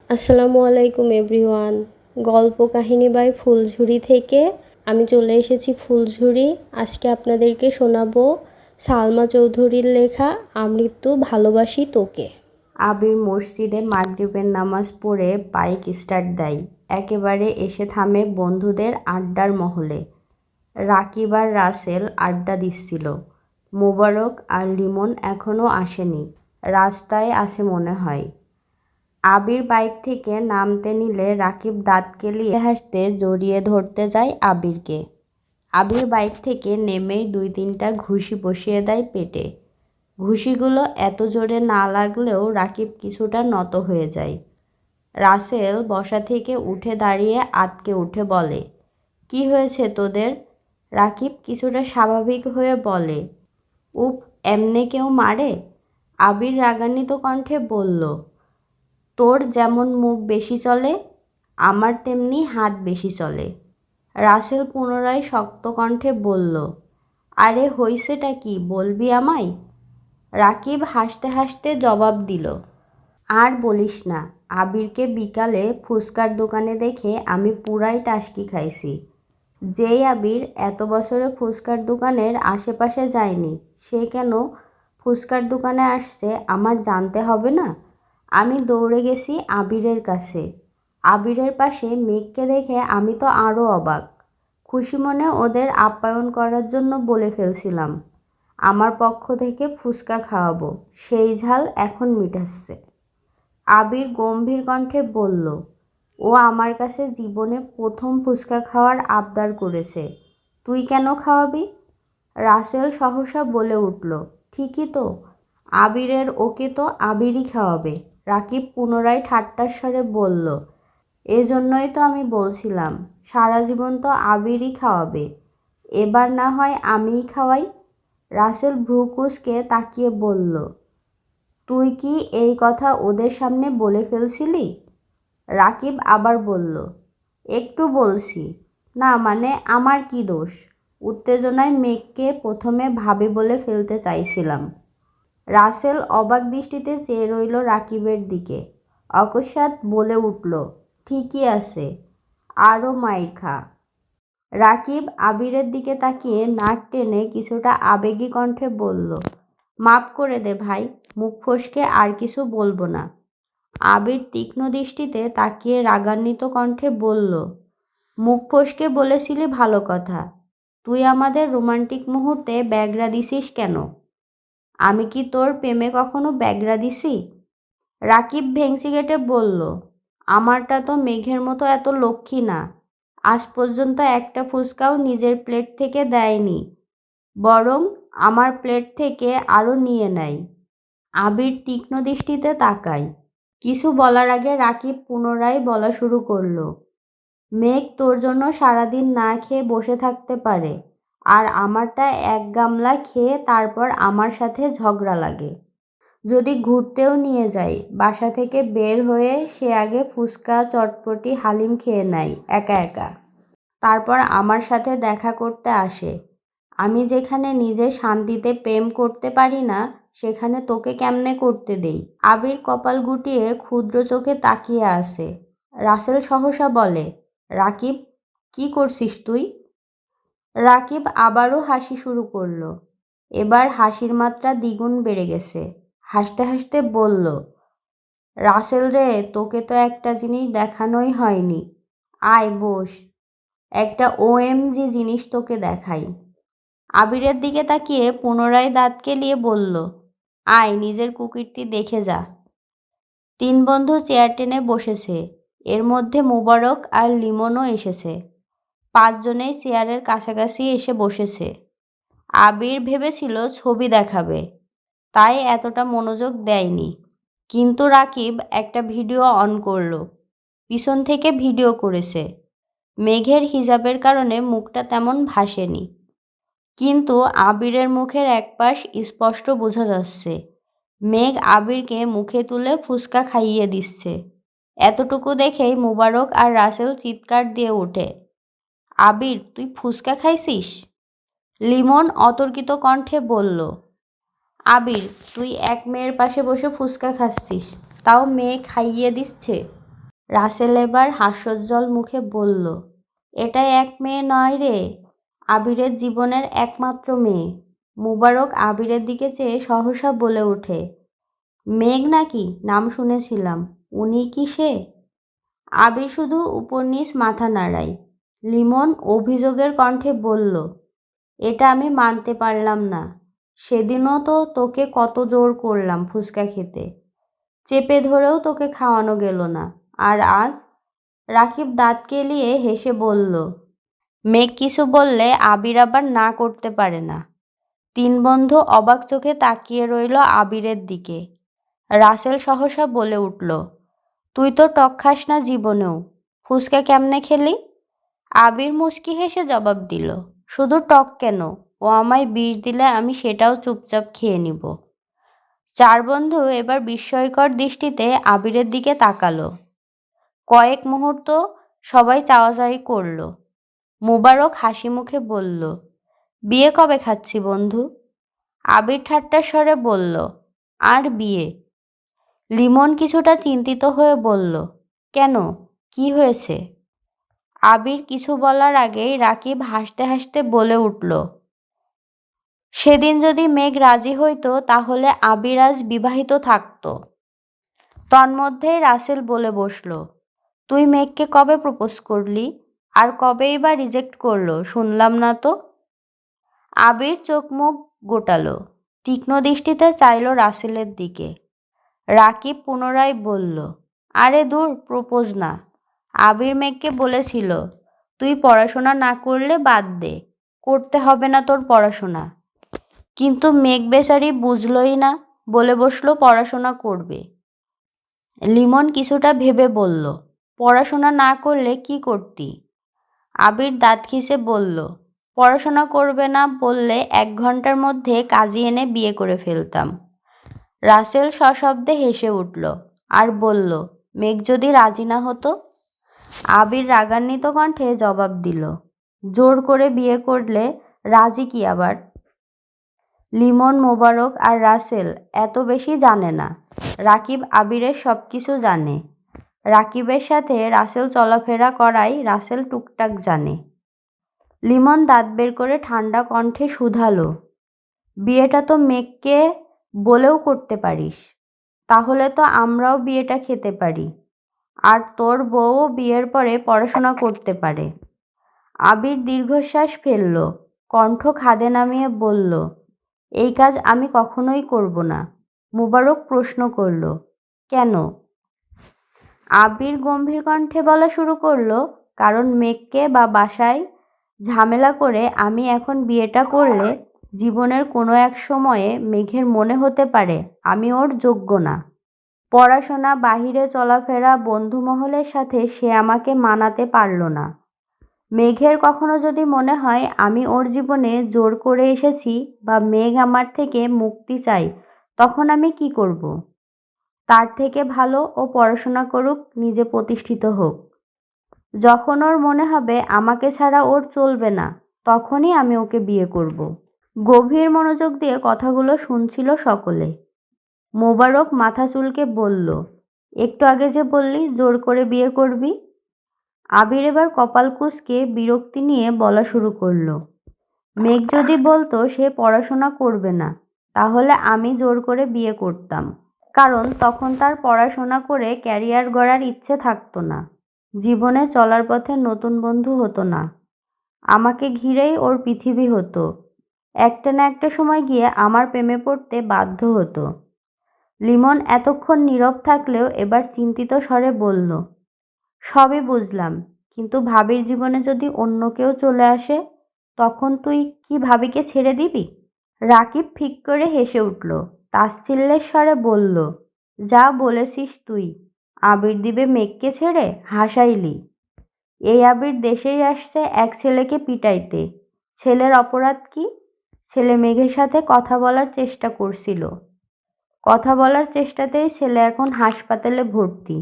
আসসালামু আলাইকুম এভরিওয়ান। গল্প কাহিনী বাই ফুলঝুরি থেকে আমি চলে এসেছি ফুলঝুরি। আজকে আপনাদেরকে শোনাবো সালমা চৌধুরীর লেখা আমৃত্যু ভালোবাসি তোকে। আবির মসজিদে মাগরিবের নামাজ পড়ে বাইক স্টার্ট দেয়। একেবারে এসে থামে বন্ধুদের আড্ডার মহলে। রাকিব আর রাসেল আড্ডা দিচ্ছিল। মোবারক আর লিমন এখনও আসেনি, রাস্তায় আছে মনে হয়। আবির বাইক থেকে নামতে নিলে রাকিব দাঁত কেলিয়ে হাসতে জড়িয়ে ধরতে যায় আবিরকে। আবির বাইক থেকে নেমেই 2-3টা ঘুষি বসিয়ে দেয় পেটে। ঘুষিগুলো এত জোরে না লাগলেও রাকিব কিছুটা নত হয়ে যায়। রাসেল বসা থেকে উঠে দাঁড়িয়ে আঁতকে উঠে বলে, কি হয়েছে তোদের? রাকিব কিছুটা স্বাভাবিক হয়ে বলে, উফ, এমনে কেউ মারে? আবির রাগান্বিত কণ্ঠে বলল, তোর যেমন মুখ বেশি চলে, আমার তেমনি হাত বেশি চলে। রাসেল পুনরায় শক্ত কণ্ঠে বলল, আরে হইছেটা কি, বলবি আমায়? রাকিব হাসতে হাসতে জবাব দিল, আর বলিস না, আবিরকে বিকালে ফুচকার দোকানে দেখে আমি পুরাই টাসকি খাইছি। যেই আবির এত বছরে ফুচকার দোকানের আশেপাশে যায়নি, সে কেন ফুচকার দোকানে আসছে আমার জানতে হবে না? আমি দৌড়ে গেছি আবিরের কাছে। আবিরের পাশে মেঘকে দেখে আমি তো আরও অবাক। খুশি মনে ওদের আপ্যায়ন করার জন্য বলে ফেলছিলাম, আমার পক্ষ থেকে ফুচকা খাওয়াবো, সেই ঝাল এখন মিটাচ্ছে। আবির গম্ভীর কণ্ঠে বলল, ও আমার কাছে জীবনে প্রথম ফুচকা খাওয়ার আবদার করেছে, তুই কেন খাওয়াবি? রাসেল সহসা বলে উঠল, ঠিকই তো, আবিরের ওকে তো আবিরই খাওয়াবে। রাকিব পুনরায় ঠাট্টার স্বরে বলল, এজন্যই তো আমি বলছিলাম, সারা জীবন তো আবিরই খাওয়াবে, এবার না হয় আমিই খাওয়াই। রাসেল ভ্রু কুঁচকে তাকিয়ে বলল, তুই কি এই কথা ওদের সামনে বলে ফেলছিলি? রাকিব আবার বলল, একটু বলছি না, মানে আমার কি দোষ? উত্তেজনায় মেঘকে প্রথমে ভাবে বলে ফেলতে চাইছিলাম। রাসেল অবাক দৃষ্টিতে চেয়ে রইল রাকিবের দিকে। অকস্মাৎ বলে উঠল, ঠিকই আছে, আরও মাইর খা। রাকিব আবিরের দিকে তাকিয়ে নাক টেনে কিছুটা আবেগী কণ্ঠে বলল, মাফ করে দে ভাই, মুখ ফসকে আর কিছু বলবো না। আবির তীক্ষ্ণ দৃষ্টিতে তাকিয়ে রাগান্বিত কণ্ঠে বলল, মুখ ফসকে বলেছিলি ভালো কথা, তুই আমাদের রোমান্টিক মুহূর্তে ব্যাগরা দিছিস কেন? আমি কি তোর প্রেমে কখনো ব্যাগরা দিছি? রাকিব ভেংচি কেটে বলল, আমারটা তো মেঘের মতো এত লক্ষ্মী না, আজ পর্যন্ত একটা ফুচকাও নিজের প্লেট থেকে দেয়নি, বরং আমার প্লেট থেকে আরও নিয়ে নেয়। আবির তীক্ষ্ণ দৃষ্টিতে তাকায়। কিছু বলার আগে রাকিব পুনরায় বলা শুরু করলো, মেঘ তোর জন্য সারাদিন না খেয়ে বসে থাকতে পারে, আর আমারটা এক গামলা খেয়ে তারপর আমার সাথে ঝগড়া লাগে। যদি ঘুরতেও নিয়ে যাই, বাসা থেকে বের হয়ে সে আগে ফুচকা, চটপটি, হালিম খেয়ে নেয় একা একা, তারপর আমার সাথে দেখা করতে আসে। আমি যেখানে নিজে শান্তিতে প্রেম করতে পারি না, সেখানে তোকে কেমনে করতে দেই? আবির কপাল গুটিয়ে ক্ষুদ্র চোখে তাকিয়ে আছে। রাসেল সহসা বলে, রাকিব, কি করছিস তুই? রাকিব আবারও হাসি শুরু করলো। এবার হাসির মাত্রা দ্বিগুণ বেড়ে গেছে। হাসতে হাসতে বলল, রাসেল রে, তোকে তো একটা জিনিস দেখানোই হয়নি, আয় বস, একটা ওএমজি জিনিস তোকে দেখাই। আবিরের দিকে তাকিয়ে পুনরায় দাঁত কেলিয়ে বলল, আয় নিজের কুকীর্তি দেখে যা। 3 বন্ধু চেয়ার টেনে বসেছে। এর মধ্যে মোবারক আর লিমনও এসেছে। 5 জনেই চেয়ারের কাছাকাছি এসে বসেছে। আবির ভেবেছিল ছবি দেখাবে, তাই এতটা মনোযোগ দেয়নি। কিন্তু রাকিব একটা ভিডিও অন করলো। পিছন থেকে ভিডিও করেছে। মেঘের হিজাবের কারণে মুখটা তেমন ভাসেনি, কিন্তু আবিরের মুখের একপাশ স্পষ্ট বোঝা যাচ্ছে। মেঘ আবিরকে মুখে তুলে ফুচকা খাইয়ে দিচ্ছে। এতটুকু দেখেই মোবারক আর রাসেল চিৎকার দিয়ে ওঠে, আবির, তুই ফুচকা খাইছিস? লিমন অতর্কিত কণ্ঠে বলল, আবির, তুই এক মেয়ের পাশে বসে ফুচকা খাচ্ছিস, তাও মেয়ে খাইয়ে দিচ্ছে? রাসেল এবার হাস্যোজ্জ্বল মুখে বলল, এটা এক মেয়ে নয় রে, আবিরের জীবনের একমাত্র মেয়ে। মুবারক আবিরের দিকে চেয়ে সহসা বলে ওঠে, মেঘ নাকি? নাম শুনেছিলাম, উনি কি সে? আবির শুধু উপর নিচ মাথা নাড়ায়। লিমন অভিযোগের কণ্ঠে বলল, এটা আমি মানতে পারলাম না। সেদিনও তো তোকে কত জোর করলাম ফুচকা খেতে, চেপে ধরেও তোকে খাওয়ানো গেল না, আর আজ? রাকিব দাঁত কেলিয়ে হেসে বলল, মেঘ কিছু বললে আবির আবার না করতে পারে না। তিন বন্ধু অবাক চোখে তাকিয়ে রইল আবিরের দিকে। রাসেল সহসা বলে উঠল, তুই তো টক খাস না জীবনেও, ফুচকা কেমনে খেলি? আবির মুচকি হেসে জবাব দিল, শুধু টক কেন, ও আমায় বিষ দিলে আমি সেটাও চুপচাপ খেয়ে নিব। চার বন্ধু এবার বিস্ময়কর দৃষ্টিতে আবিরের দিকে তাকালো। কয়েক মুহূর্ত সবাই চাওয়াচাওয়ি করল। মুবারক হাসি মুখে বলল, বিয়ে কবে খাচ্ছি বন্ধু? আবির ঠাট্টার স্বরে বলল, আর বিয়ে? লিমন কিছুটা চিন্তিত হয়ে বলল, কেন, কি হয়েছে? আবির কিছু বলার আগেই রাকিব হাসতে হাসতে বলে উঠল, সেদিন যদি মেঘ রাজি হইতো তাহলে আবির আজ বিবাহিত থাকত। তন্মধ্যেই রাসেল বলে বসল, তুই মেঘকে কবে প্রপোজ করলি, আর কবেই বা রিজেক্ট করলো শুনলাম না তো? আবির চোখ মুখ গোটালো, তীক্ষ্ণ দৃষ্টিতে চাইল রাসেলের দিকে। রাকিব পুনরায় বলল, আরে দূর, প্রপোজ না। আবির মেঘকে বলেছিল, তুই পড়াশোনা না করলে বাদ দে, করতে হবে না তোর পড়াশোনা। কিন্তু মেঘ বেচারি বুঝলই না, বলে বসলো পড়াশোনা করবে। লিমন কিছুটা ভেবে বলল, পড়াশোনা না করলে কি করতি? আবির দাঁত খিসে বলল, পড়াশোনা করবে না বললে 1 ঘন্টার মধ্যে কাজী এনে বিয়ে করে ফেলতাম। রাসেল সশব্দে হেসে উঠল আর বলল, মেঘ যদি রাজি না হতো? আবির রাগান্বিত কণ্ঠে জবাব দিল, জোর করে বিয়ে করলে রাজি কি আবার? লিমন, মোবারক আর রাসেল এত বেশি জানে না। রাকিব আবিরের সব কিছু জানে। রাকিবের সাথে রাসেল চলাফেরা করায় রাসেল টুকটাক জানে। লিমন দাঁত বের করে ঠান্ডা কণ্ঠে শুধালো, বিয়েটা তো মেঘকে বলেও করতে পারিস, তাহলে তো আমরাও বিয়েটা খেতে পারি, আর তোর বউও বিয়ের পরে পড়াশোনা করতে পারে। আবির দীর্ঘশ্বাস ফেলল, কণ্ঠ খাদে নামিয়ে বলল, এই কাজ আমি কখনোই করব না। মুবারক প্রশ্ন করল, কেন? আবির গম্ভীর কণ্ঠে বলা শুরু করলো, কারণ মেঘকে বা বাসায় ঝামেলা করে আমি এখন বিয়েটা করলে জীবনের কোনো এক সময়ে মেঘের মনে হতে পারে আমি ওর যোগ্য না। পড়াশোনা, বাহিরে চলাফেরা, বন্ধুমহলের সাথে সে আমাকে মানাতে পারল না। মেঘের কখনো যদি মনে হয় আমি ওর জীবনে জোর করে এসেছি বা মেঘ আমার থেকে মুক্তি চাই, তখন আমি কি করব? তার থেকে ভালো ও পড়াশোনা করুক, নিজে প্রতিষ্ঠিত হোক। যখন ওর মনে হবে আমাকে ছাড়া ওর চলবে না, তখনই আমি ওকে বিয়ে করব। গভীর মনোযোগ দিয়ে কথাগুলো শুনছিল সকলে। মোবারক মাথা চুলকে বলল, একটু আগে যে বললি জোর করে বিয়ে করবি? আবির এবার কপাল কুঁচকে বিরক্তি নিয়ে বলা শুরু করলো, মেঘ যদি বলতো সে পড়াশোনা করবে না, তাহলে আমি জোর করে বিয়ে করতাম, কারণ তখন তার পড়াশোনা করে ক্যারিয়ার গড়ার ইচ্ছে থাকতো না, জীবনে চলার পথে নতুন বন্ধু হতো না, আমাকে ঘিরেই ওর পৃথিবী হতো, একটা না একটা সময় গিয়ে আমার প্রেমে পড়তে বাধ্য হতো। লিমন এতক্ষণ নীরব থাকলেও এবার চিন্তিত স্বরে বলল, সবই বুঝলাম, কিন্তু ভাবির জীবনে যদি অন্য কেউ চলে আসে, তখন তুই কি ভাবিকে ছেড়ে দিবি? রাকিব ফিক করে হেসে উঠল, তাচ্ছিল্যের স্বরে বলল, যা বলেছিস তুই, আবির দিবে মেঘকে ছেড়ে? হাসাইলি। এই আবির দেশেই আসছে এক ছেলেকে পিটাইতে, ছেলের অপরাধ কি? ছেলে মেঘের সাথে কথা বলার চেষ্টা করছিল, কথা বলার চেষ্টাতেই ছেলে এখন হাসপাতালে ভর্তি।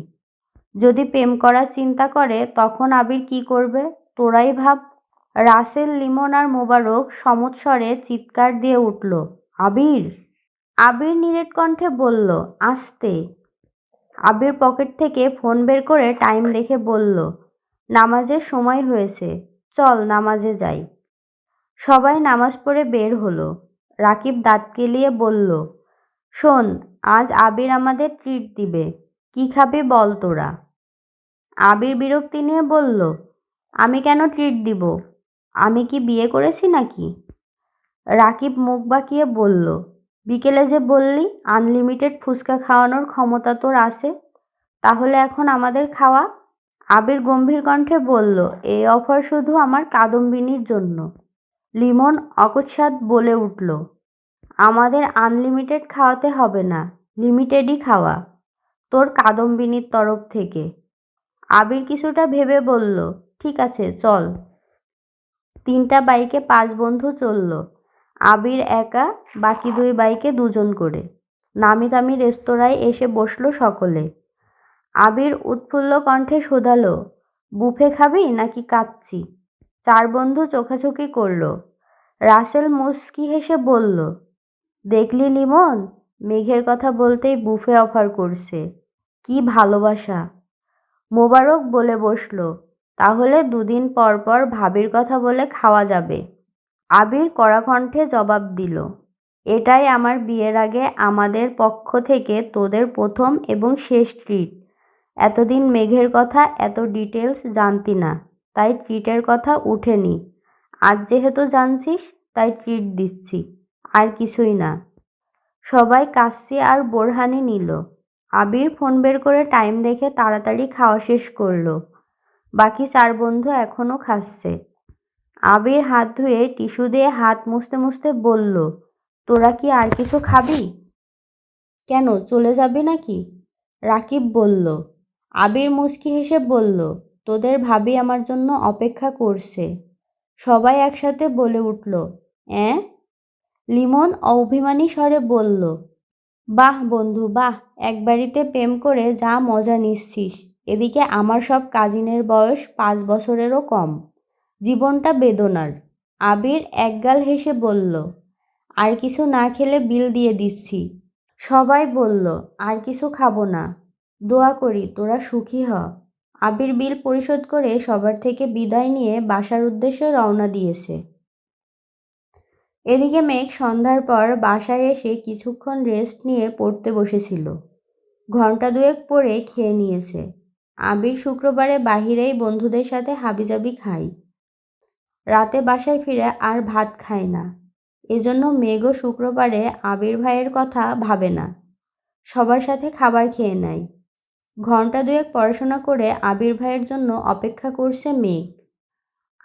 যদি প্রেম করার চিন্তা করে তখন আবির কি করবে, তোরাই ভাব। রাসেল, লিমন আর মোবারক সমৎস্বরে চিৎকার দিয়ে উঠল, আবির! আবির নিরেট কণ্ঠে বলল, আস্তে। আবির পকেট থেকে ফোন বের করে টাইম দেখে বলল, নামাজের সময় হয়েছে, চল নামাজে যাই। সবাই নামাজ পড়ে বের হলো। রাকিব দাঁত কেলিয়ে বলল, শোন, আজ আবির আমাদের ট্রিট দিবে, কি খাবি বল তোরা। আবির বিরক্তি নিয়ে বলল, আমি কেন ট্রিট দিব? আমি কি বিয়ে করেছি নাকি? রাকিব মুখ বাঁকিয়ে বলল, বিকেলে যে বললি আনলিমিটেড ফুচকা খাওয়ানোর ক্ষমতা তোর আছে, তাহলে এখন আমাদের খাওয়া। আবির গম্ভীর কণ্ঠে বলল, এই অফার শুধু আমার কাদম্বিনীর জন্য। লিমন অকস্মাৎ বলে উঠল, আমাদের আনলিমিটেড খাওয়াতে হবে না, লিমিটেডই খাওয়া, তোর কাদম্বিনীর তরফ থেকে। আবির কিছুটা ভেবে বলল, ঠিক আছে চল। 3টা বাইকে 5 বন্ধু চলল। আবির একা, বাকি 2 বাইকে 2 জন করে। নামি দামি রেস্তোরাঁয় এসে বসলো সকলে। আবির উৎফুল্ল কণ্ঠে শোধালো, বুফে খাবি নাকি কাচ্চি? 4 বন্ধু চোখাচোখি করল। রাসেল মুচকি হেসে বলল, দেখলি লিমন, মেঘের কথা বলতেই বুফে অফার করছে, কি ভালোবাসা। মোবারক বলে বসল, তাহলে 2 দিন পর পর ভাবির কথা বলে খাওয়া যাবে। আবির কড়া কণ্ঠে জবাব দিল, এটাই আমার বিয়ের আগে আমাদের পক্ষ থেকে তোদের প্রথম এবং শেষ ট্রিট। এতদিন মেঘের কথা এত ডিটেলস জানতি না, তাই ট্রিটের কথা উঠেনি। আজ যেহেতু জানছিস তাই ট্রিট দিচ্ছি, আর কিছুই না। সবাই কাচ্চি আর বোরহানি নিল। আবির ফোন বের করে টাইম দেখে তাড়াতাড়ি খাওয়া শেষ করলো। বাকি 4 বন্ধু এখনও খাচ্ছে। আবির হাত ধুয়ে টিস্যু দিয়ে হাত মুছতে মুছতে বলল, তোরা কি আর কিছু খাবি? কেন, চলে যাবি নাকি? রাকিব বলল। আবির মুচকি হেসে বলল, তোদের ভাবি আমার জন্য অপেক্ষা করছে। সবাই একসাথে বলে উঠল, অ্যাঁ? লিমন অভিমানী স্বরে বলল, বাহ বন্ধু বাহ, এক বাড়িতে প্রেম করে যা মজা নিচ্ছিস, এদিকে আমার সব কাজিনের বয়স 5 বছরেরও কম, জীবনটা বেদনার। আবির একগাল হেসে বলল, আর কিছু না খেলে বিল দিয়ে দিচ্ছি। সবাই বলল, আর কিছু খাবো না, দোয়া করি তোরা সুখী হ। আবির বিল পরিশোধ করে সবার থেকে বিদায় নিয়ে বাসার উদ্দেশ্যে রওনা দিয়েছে। এদিকে মেঘ সন্ধ্যার পর বাসায় এসে কিছুক্ষণ রেস্ট নিয়ে পড়তে বসেছিল। ঘন্টা 2 পড়ে খেয়ে নিয়েছে। আবির শুক্রবারে বাহিরেই বন্ধুদের সাথে হাবিজাবি খায়। রাতে বাসায় ফিরে আর ভাত খায় না। এজন্য মেঘও শুক্রবারে আবির ভাইয়ের কথা ভাবে না, সবার সাথে খাবার খেয়ে নেয়। ঘন্টা 2 পড়াশোনা করে আবির ভাইয়ের জন্য অপেক্ষা করছে মেঘ।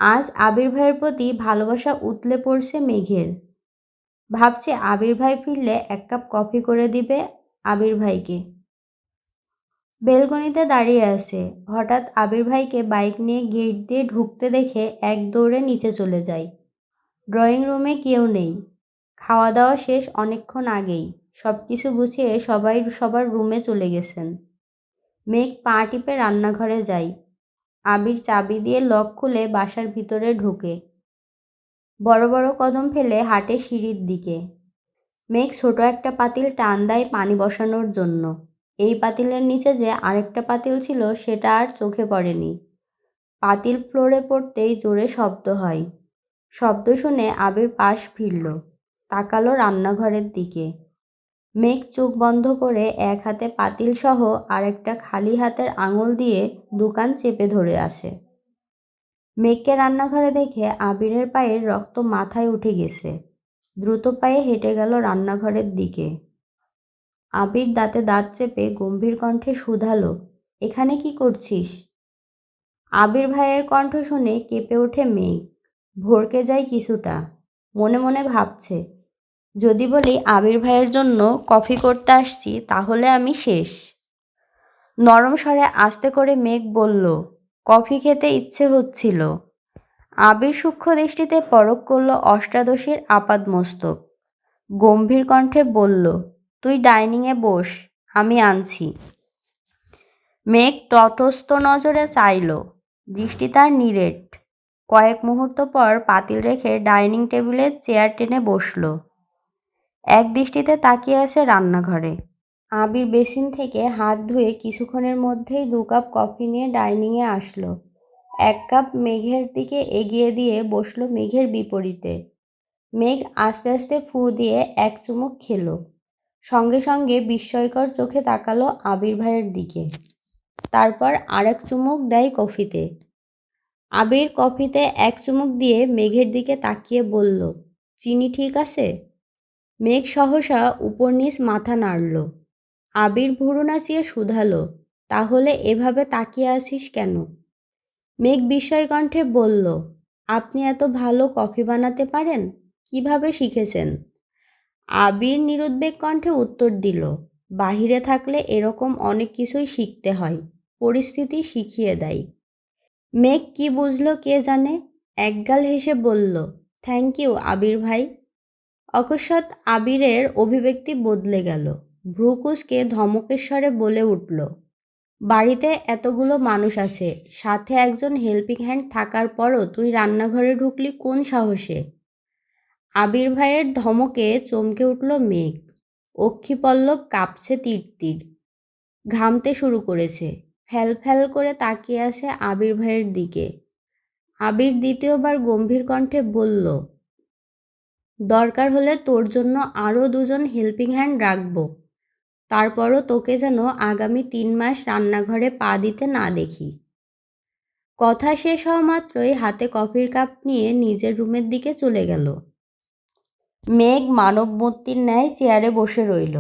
আজ আবির ভাইয়ের প্রতি ভালোবাসা উতলে পড়ছে মেঘের। ভাবছে আবির ভাই ফিরলে 1 কাপ কফি করে দিবে আবির ভাইকে। বেলকনিতে দাঁড়িয়ে আছে, হঠাৎ আবির ভাইকে বাইক নিয়ে গেট দিয়ে ঢুকতে দেখে এক দৌড়ে নিচে চলে যায়। ড্রয়িং রুমে কেউ নেই। খাওয়া দাওয়া শেষ অনেকক্ষণ আগেই, সব কিছু গুছিয়ে সবাই সবার রুমে চলে গেছেন। মেঘ পা টিপে রান্নাঘরে যায়। আবির চাবি দিয়ে লক খুলে বাসার ভিতরে ঢুকে বড় বড় কদম ফেলে হাঁটে সিঁড়ির দিকে। মেঘ ছোট একটা পাতিল টান দেয় পানি বসানোর জন্য। এই পাতিলের নিচে যে আরেকটা পাতিল ছিল সেটা আর চোখে পড়েনি। পাতিল ফ্লোরে পড়তেই জোরে শব্দ হয়। শব্দ শুনে আবির পাশ ফিরল, তাকালো রান্নাঘরের দিকে। মেঘ চোখ বন্ধ করে এক হাতে পাতিল সহ আরেকটা খালি হাতের আঙুল দিয়ে দোকান চেপে ধরে আসে। মেঘকে রান্নাঘরে দেখে আবিরের পায়ের রক্ত মাথায় উঠে গেছে। দ্রুত পায়ে হেঁটে গেল রান্নাঘরের দিকে। আবির দাঁতে দাঁত চেপে গম্ভীর কণ্ঠে শুধালো, এখানে কি করছিস? আবির ভাইয়ের কণ্ঠ শুনে কেঁপে ওঠে মেঘ, ভড়কে যায় কিছুটা। মনে মনে ভাবছে, যদি বলি আবির ভাইয়ের জন্য কফি করতে আসছি তাহলে আমি শেষ। নরম স্বরে আস্তে করে মেঘ বলল, কফি খেতে ইচ্ছে হচ্ছিল। আবির সূক্ষ্ম দৃষ্টিতে পরখ করল অষ্টাদশীর আপাদমস্তক। গম্ভীর কণ্ঠে বলল, তুই ডাইনিংয়ে বস, আমি আনছি। মেঘ তটস্থ নজরে চাইল, দৃষ্টি তার নিরেট। কয়েক মুহূর্ত পর পাতিল রেখে ডাইনিং টেবিলে চেয়ার টেনে বসল। এক দৃষ্টিতে তাকিয়ে আছে রান্নাঘরে। আবির বেসিন থেকে হাত ধুয়ে কিছুক্ষণের মধ্যেই 2 কাপ কফি নিয়ে ডাইনিংয়ে আসলো। 1 কাপ মেঘের দিকে এগিয়ে দিয়ে বসলো মেঘের বিপরীতে। মেঘ আস্তে আস্তে ফু দিয়ে 1 চুমুক খেলো। সঙ্গে সঙ্গে বিস্ময়কর চোখে তাকালো আবির ভাইয়ের দিকে। তারপর আরেক চুমুক দেয় কফিতে। আবির কফিতে 1 চুমুক দিয়ে মেঘের দিকে তাকিয়ে বলল, চিনি ঠিক আছে? মেঘ সহসা উপর নিচ মাথা নাড়ল। আবির ভুরু নাচিয়ে শুধালো, তাহলে এভাবে তাকিয়ে আছিস কেন? মেঘ বিস্ময় কণ্ঠে বলল, আপনি এত ভালো কফি বানাতে পারেন? কিভাবে শিখেছেন? আবির নিরুদ্বেগ কণ্ঠে উত্তর দিল, বাহিরে থাকলে এরকম অনেক কিছুই শিখতে হয়, পরিস্থিতি শিখিয়ে দেয়। মেঘ কি বুঝল কে জানে, একগাল হেসে বলল, থ্যাংক ইউ আবির ভাই। অকস্মাৎ আবিরের অভিব্যক্তি বদলে গেল। ভ্রু কুঁচকে ধমকের স্বরে বলে উঠল, বাড়িতে এতগুলো মানুষ আছে, সাথে একজন হেল্পিং হ্যান্ড থাকার পরও তুই রান্নাঘরে ঢুকলি কোন সাহসে? আবির ভাইয়ের ধমকে চমকে উঠল মেঘ। অক্ষিপল্লব কাঁপছে তিরতির, ঘামতে শুরু করেছে। ফ্যাল ফ্যাল করে তাকিয়ে আছে আবির ভাইয়ের দিকে। আবির দ্বিতীয়বার গম্ভীর কণ্ঠে বলল, দরকার হলে তোর জন্য আরও 2 জন হেল্পিং হ্যান্ড রাখবো, তারপরও তোকে যেন আগামী 3 মাস রান্নাঘরে পা দিতে না দেখি। কথা শেষ হওয়া মাত্রই হাতে কফির কাপ নিয়ে নিজের রুমের দিকে চলে গেল। মেঘ মানব মূর্তির ন্যায় চেয়ারে বসে রইল।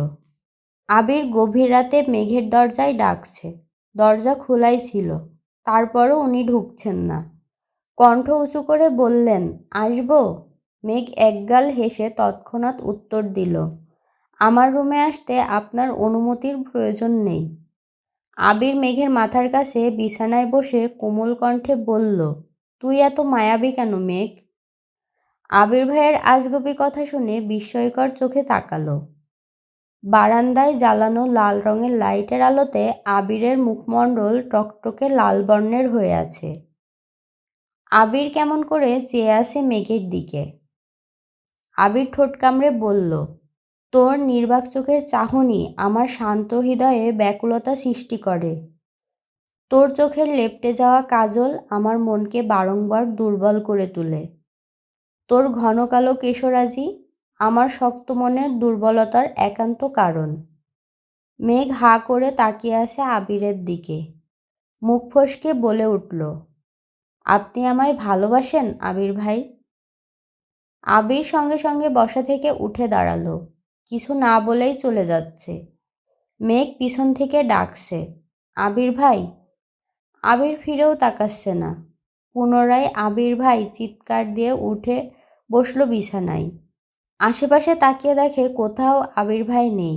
আবির গভীর রাতে মেঘের দরজায় ডাকছে। দরজা খোলাই ছিল, তারপরও উনি ঢুকছেন না। কণ্ঠ উঁচু করে বললেন, আসবো? মেঘ একগাল হেসে তৎক্ষণাৎ উত্তর দিল, আমার রুমে আসতে আপনার অনুমতির প্রয়োজন নেই। আবির মেঘের মাথার কাছে বিছানায় বসে কোমল কণ্ঠে বলল, তুই এত মায়াবী কেন মেঘ? আবির ভাইয়ের আজগুবি কথা শুনে বিস্ময়কর চোখে তাকালো। বারান্দায় জ্বালানো লাল রঙের লাইটের আলোতে আবিরের মুখমণ্ডল টকটকে লাল বর্ণের হয়ে আছে। আবির কেমন করে চেয়ে আছে মেঘের দিকে। আবির ঠোঁট কামড়ে বলল, তোর নির্বাক চোখের চাহনি আমার শান্ত হৃদয়ে ব্যাকুলতা সৃষ্টি করে। তোর চোখের লেপ্টে যাওয়া কাজল আমার মনকে বারংবার দুর্বল করে তোলে। তোর ঘন কালো কেশরাজি আমার শক্ত মনের দুর্বলতার একান্ত কারণ। মেঘ হাঁ করে তাকিয়ে আছে আবিরের দিকে। মুখ ফসকে বলে উঠল, আপনি আমায় ভালোবাসেন আবির ভাই? আবির সঙ্গে সঙ্গে বসা থেকে উঠে দাঁড়ালো। কিছু না বলেই চলে যাচ্ছে। মেঘ পিছন থেকে ডাকছে, আবির ভাই। আবির ফিরেও তাকাচ্ছে না। পুনরায় আবির ভাই চিৎকার দিয়ে উঠে বসলো বিছানায়। আশেপাশে তাকিয়ে দেখে কোথাও আবির ভাই নেই।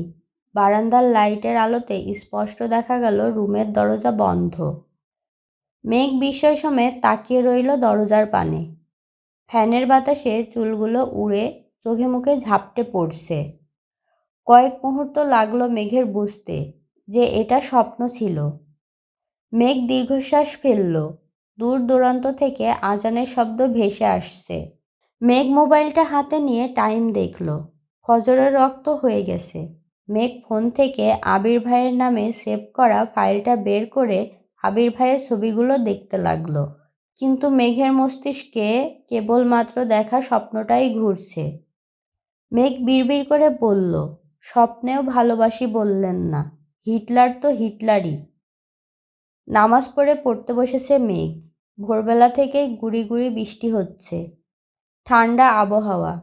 বারান্দার লাইটের আলোতে স্পষ্ট দেখা গেল রুমের দরজা বন্ধ। মেঘ বিস্ময় সমেত তাকিয়ে রইল দরজার পানে। ফ্যানের বাতাসে চুলগুলো উড়ে চোখে মুখে ঝাপটে পড়ছে। কয়েক মুহূর্ত লাগলো মেঘের বুঝতে যে এটা স্বপ্ন ছিল। মেঘ দীর্ঘশ্বাস ফেলল। দূর দূরান্ত থেকে আজানের শব্দ ভেসে আসছে। মেঘ মোবাইলটা হাতে নিয়ে টাইম দেখল। ফজরের রক্ত হয়ে গেছে। মেঘ ফোন থেকে আবির ভাইয়ের নামে সেভ করা ফাইলটা বের করে আবির ভাইয়ের ছবিগুলো দেখতে লাগলো। কিন্তু মেঘের মস্তিষ্কে কেবলমাত্র দেখা স্বপ্নটাই ঘুরছে। মেঘ বিড়বিড় করে বলল, স্বপ্নেও ভালোবাসি বললেন না, হিটলার তো হিটলারই। নামাজ পড়তে বসেছে মেঘ। ভোরবেলা থেকেই গুড়ি গুড়ি বৃষ্টি হচ্ছে। ঠান্ডা আবহাওয়া,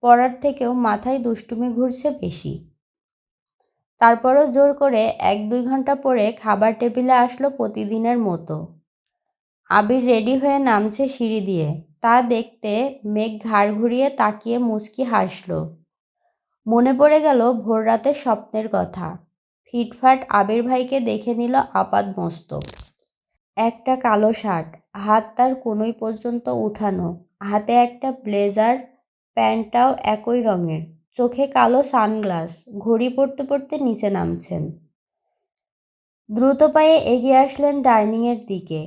পড়ার থেকেও মাথায় দুষ্টুমি ঘুরছে বেশি। তারপরও জোর করে 1-2 ঘন্টা পরে খাবার টেবিলে আসলো প্রতিদিনের মতো। আবির রেডি হয়ে নামছে সিঁড়ি দিয়ে। তা দেখতে মেঘ ঘাড় ঘুরিয়ে তাকিয়ে মুচকি হাসল। মনে পড়ে গেল ভোর রাতের স্বপ্নের কথা। ফিটফাট আবির ভাইকে দেখে নিল আপাদমস্তক। একটা কালো শার্ট, হাত তার কনুই পর্যন্ত উঠানো, হাতে একটা ব্লেজার, প্যান্টটাও একই রঙের, চোখে কালো সানগ্লাস, ঘড়ি পড়তে পড়তে নিচে নামছেন। দ্রুত পায়ে এগিয়ে আসলেন ডাইনিংয়ের দিকে।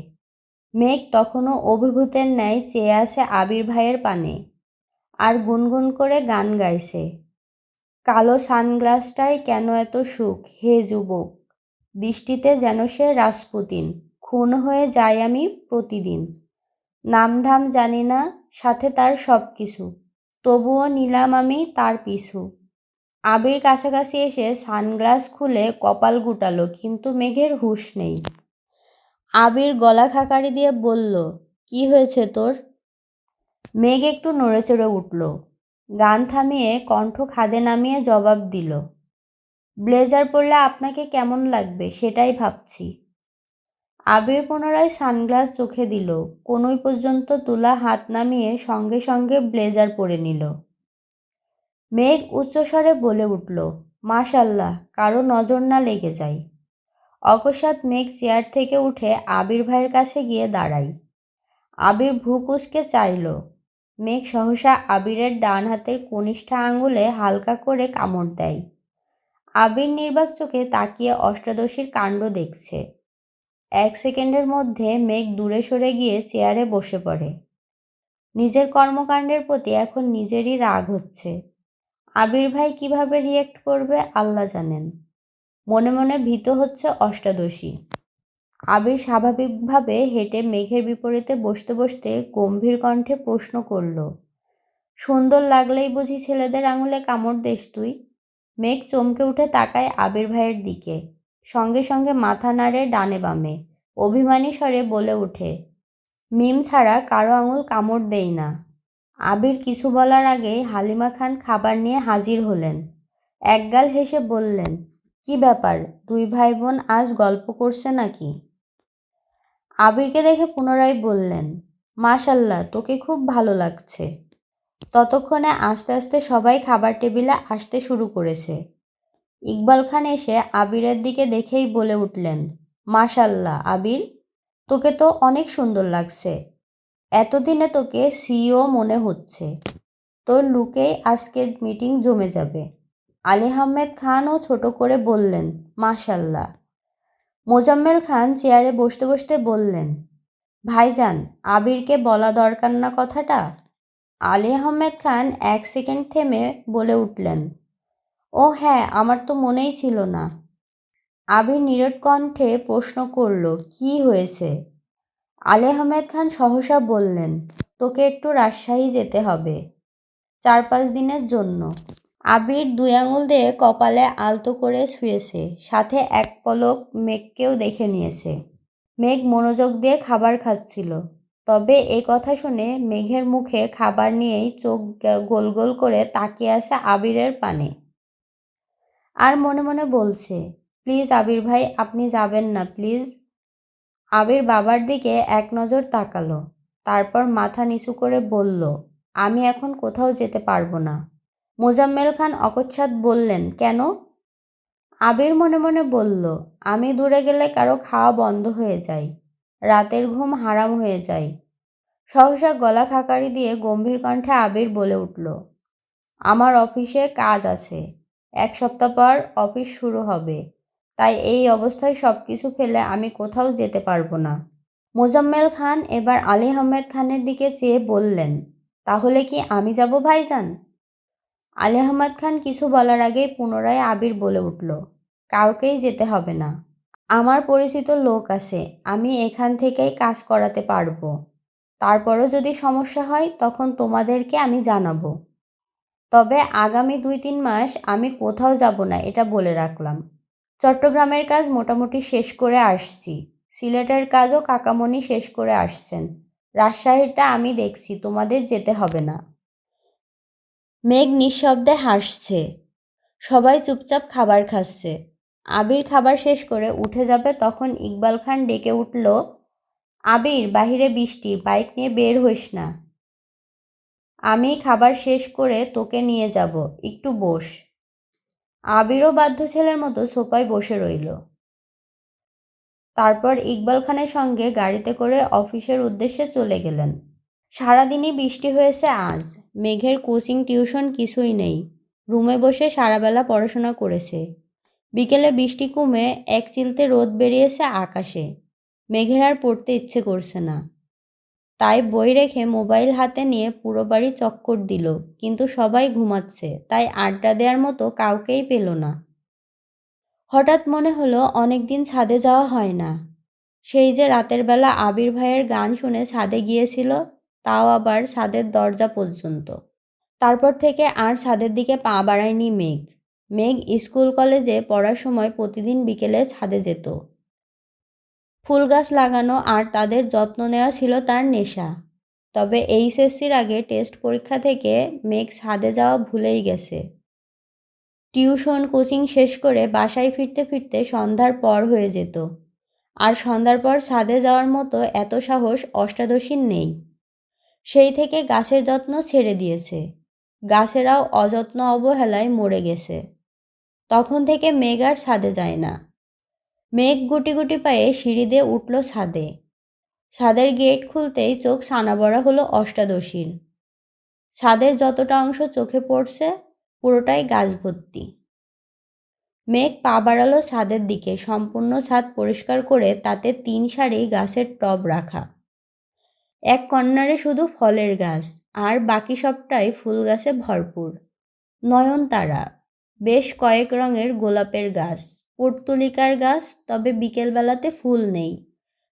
মেঘ তখনও অভিভূতের ন্যায় চেয়ে আছে আবির ভাইয়ের পানে, আর গুনগুন করে গান গাইছে। কালো সানগ্লাসটায় কেন এত সুখ হে যুবক, দৃষ্টিতে যেন সে রাসপুতিন, খুন হয়ে যাই আমি প্রতিদিন। নামধাম জানি না, সাথে তার সব কিছু, তবুও নিলাম আমি তার পিছু। আবির কাছাকাছি এসে সানগ্লাস খুলে কপাল গুটালো, কিন্তু মেঘের হুঁশ নেই। আবির গলা খাকারি দিয়ে বলল, কি হয়েছে তোর? মেঘ একটু নড়েচড়ে উঠল, গান থামিয়ে কণ্ঠ খাদে নামিয়ে জবাব দিল, ব্লেজার পরলে আপনাকে কেমন লাগবে সেটাই ভাবছি। আবির পুনরায় সানগ্লাস চোখে দিল, কনুই পর্যন্ত তোলা হাত নামিয়ে সঙ্গে সঙ্গে ব্লেজার পরে নিল। মেঘ উচ্চস্বরে বলে উঠল, মাশাল্লাহ, কারো নজর না লেগে যায়। অকস্মাৎ মেঘ চেয়ার থেকে উঠে আবির ভাইয়ের কাছে গিয়ে দাঁড়ায়। আবির ভ্রু কুঁচকে চাইল। মেঘ সহসা আবিরের ডান হাতের কনিষ্ঠা আঙুলে হালকা করে কামড় দেয়। আবির নির্বাক চোখে তাকিয়ে অষ্টাদশীর কাণ্ড দেখছে। 1 সেকেন্ডের মধ্যে মেঘ দূরে সরে গিয়ে চেয়ারে বসে পড়ে। নিজের কর্মকাণ্ডের প্রতি এখন নিজেরই রাগ হচ্ছে। আবির ভাই কিভাবে রিয়েক্ট করবে আল্লাহ জানেন। মনে মনে ভীত হচ্ছে অষ্টাদশী। আবির স্বাভাবিকভাবে হেঁটে মেঘের বিপরীতে বসতে বসতে গম্ভীর কণ্ঠে প্রশ্ন করল, সুন্দর লাগলেই বুঝি ছেলেদের আঙুলে কামড় দেস তুই? মেঘ চমকে উঠে তাকায় আবির ভাইয়ের দিকে, সঙ্গে সঙ্গে মাথা নাড়ে ডানে বামে, অভিমানী স্বরে বলে ওঠে, মিম ছাড়া কারো আঙুল কামড় দেই না। আবির কিছু বলার আগেই হালিমা খান খাবার নিয়ে হাজির হলেন। একগাল হেসে বললেন, কি ব্যাপার, দুই ভাই বোন আজ গল্প করছে নাকি? আবিরকে দেখে পুনরায় বললেন, মাশাল্লাহ, তোকে খুব ভালো লাগছে। ততক্ষণে আস্তে আস্তে সবাই খাবার টেবিলে আসতে শুরু করেছে। ইকবাল খান এসে আবিরের দিকে দেখেই বলে উঠলেন, মাশাল্লাহ আবির, তোকে তো অনেক সুন্দর লাগছে। এতদিনে তোকে সিইও মনে হচ্ছে। তোর লুকেই আজকের মিটিং জমে যাবে। আলী আহমেদ খানও ছোট করে বললেন, মাশাল্লাহ। মোজাম্মেল খান চেয়ারে বসতে বসতে বললেন, ভাইজান, আবিরকে বলা দরকার না কথাটা? আলী আহমেদ খান 1 সেকেন্ড থেমে বলে উঠলেন, ও হ্যাঁ, আমার তো মনেই ছিল না। আবির নীরব কণ্ঠে প্রশ্ন করল, কি হয়েছে? আলী আহমেদ খান সহসা বললেন, তোকে একটু রাজশাহী যেতে হবে 4-5 দিনের জন্য। আবির 2 আঙুল দিয়ে কপালে আলতো করে শুয়েছে, সাথে এক পলক মেঘকেও দেখে নিয়েছে। মেঘ মনোযোগ দিয়ে খাবার খাচ্ছিল, তবে এ কথা শুনে মেঘের মুখে খাবার নিয়েই চোখ গোল গোল করে তাকিয়ে আছে আবিরের পানে। আর মনে মনে বলছে, প্লিজ আবির ভাই, আপনি যাবেন না প্লিজ। আবির বাবার দিকে এক নজর তাকালো, তারপর মাথা নিচু করে বলল, আমি এখন কোথাও যেতে পারবো না। মোজাম্মেল খান অকস্মাৎ বললেন, কেন? আবির মনে মনে বলল, আমি দূরে গেলে কারো খাওয়া বন্ধ হয়ে যায়, রাতের ঘুম হারাম হয়ে যায়। সহসা গলা খাকারি দিয়ে গম্ভীর কণ্ঠে আবির বলে উঠল, আমার অফিসে কাজ আছে, 1 সপ্তাহ পর অফিস শুরু হবে, তাই এই অবস্থায় সব কিছু ফেলে আমি কোথাও যেতে পারবো না। মোজাম্মেল খান এবার আলী আহমেদ খানের দিকে চেয়ে বললেন, তাহলে কি আমি যাব ভাইজান? আলী আহমেদ খান কিছু বলার আগেই পুনরায় আবির বলে উঠল, কাউকেই যেতে হবে না। আমার পরিচিত লোক আছে, আমি এখান থেকেই কাজ করাতে পারবো। তারপরও যদি সমস্যা হয় তখন তোমাদেরকে আমি জানাবো। তবে আগামী 2-3 মাস আমি কোথাও যাব না, এটা বলে রাখলাম। চট্টগ্রামের কাজ মোটামুটি শেষ করে আসছি, সিলেটের কাজও কাকামণি শেষ করে আসছেন, রাজশাহীটা আমি দেখছি, তোমাদের যেতে হবে না। মেঘ নিঃশব্দে হাসছে। সবাই চুপচাপ খাবার খাচ্ছে। আবির খাবার শেষ করে উঠে যাবে তখন ইকবাল খান ডেকে উঠল, আবির, বাহিরে বৃষ্টি, বাইক নিয়ে বের হইস না। আমি খাবার শেষ করে তোকে নিয়ে যাব, একটু বস। আবিরও বাধ্য ছেলের মতো সোফায় বসে রইল। তারপর ইকবাল খানের সঙ্গে গাড়িতে করে অফিসের উদ্দেশ্যে চলে গেলেন। সারাদিনই বৃষ্টি হয়েছে আজ। মেঘের কোচিং টিউশন কিছুই নেই, রুমে বসে সারাবেলা পড়াশোনা করেছে। বিকেলে বৃষ্টি কমে এক চিলতে রোদ বেরিয়েছে আকাশে। মেঘের আর পড়তে ইচ্ছে করছে না। তাই বই রেখে মোবাইল হাতে নিয়ে পুরো বাড়ি চক্কর দিল, কিন্তু সবাই ঘুমাচ্ছে, তাই আড্ডা দেওয়ার মতো কাউকেই পেল না। হঠাৎ মনে হলো অনেকদিন ছাদে যাওয়া হয় না। সেই যে রাতের বেলা আবির ভাইয়ের গান শুনে ছাদে গিয়েছিল, তাও আবার ছাদের দরজা পর্যন্ত। তারপর থেকে আর ছাদের দিকে পা বাড়ায়নি মেঘ। মেঘ স্কুল কলেজে পড়ার সময় প্রতিদিন বিকেলে ছাদে যেত। ফুল গাছ লাগানো আর তাদের যত্ন নেওয়া ছিল তার নেশা। তবে এইচএসসির আগে টেস্ট পরীক্ষা থেকে মেঘ ছাদে যাওয়া ভুলেই গেছে। টিউশন কোচিং শেষ করে বাসায় ফিরতে ফিরতে সন্ধ্যার পর হয়ে যেত। আর সন্ধ্যার পর ছাদে যাওয়ার মতো এত সাহস অষ্টাদশীর নেই। সেই থেকে গাছের যত্ন ছেড়ে দিয়েছে। গাছেরাও অযত্ন অবহেলায় মরে গেছে। তখন থেকে মেঘ আর ছাদে যায় না। মেঘ গুটি গুটি পায়ে সিঁড়ি দিয়ে উঠল ছাদে। ছাদের গেট খুলতেই চোখ ছানাবড়া হলো অষ্টাদশীর। ছাদের যতটা অংশ চোখে পড়ছে পুরোটাই গাছ ভর্তি। মেঘ পা বাড়ালো ছাদের দিকে, সম্পূর্ণ ছাদ পরিষ্কার করে তাতে 3 সারি গাছের টব রাখা। এক কর্নারে শুধু ফলের গাছ, আর বাকি সবটাই ফুল গাছে ভরপুর। নয়নতারা, বেশ কয়েক রঙের গোলাপের গাছ, পর্তুলিকার গাছ, তবে বিকেলবেলাতে ফুল নেই,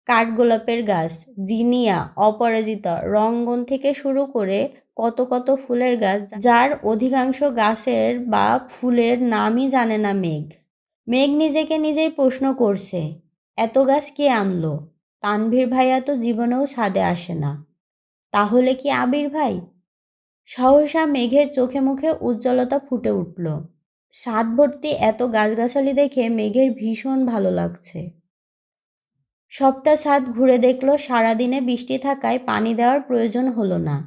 কাঠগোলাপের গাছ, জিনিয়া, অপরাজিতা, রঙ্গন থেকে শুরু করে কত কত ফুলের গাছ, যার অধিকাংশ গাছের বা ফুলের নামই জানে না মেঘ। মেঘ নিজেকে নিজেই প্রশ্ন করছে, এত গাছ কে আনলো? তানভীর ভাইয়া তো জীবনেও ছাদে আসে না। তাহলে কি আবির ভাই? সহসা মেঘের চোখে মুখে উজ্জ্বলতা ফুটে উঠল। ছাদ ভর্তি এত গাছগাছালি দেখে মেঘের ভীষণ ভালো লাগছে। সবটা ছাদ ঘুরে দেখল, সারাদিনে বৃষ্টি থাকায় পানি দেওয়ার প্রয়োজন হলো না।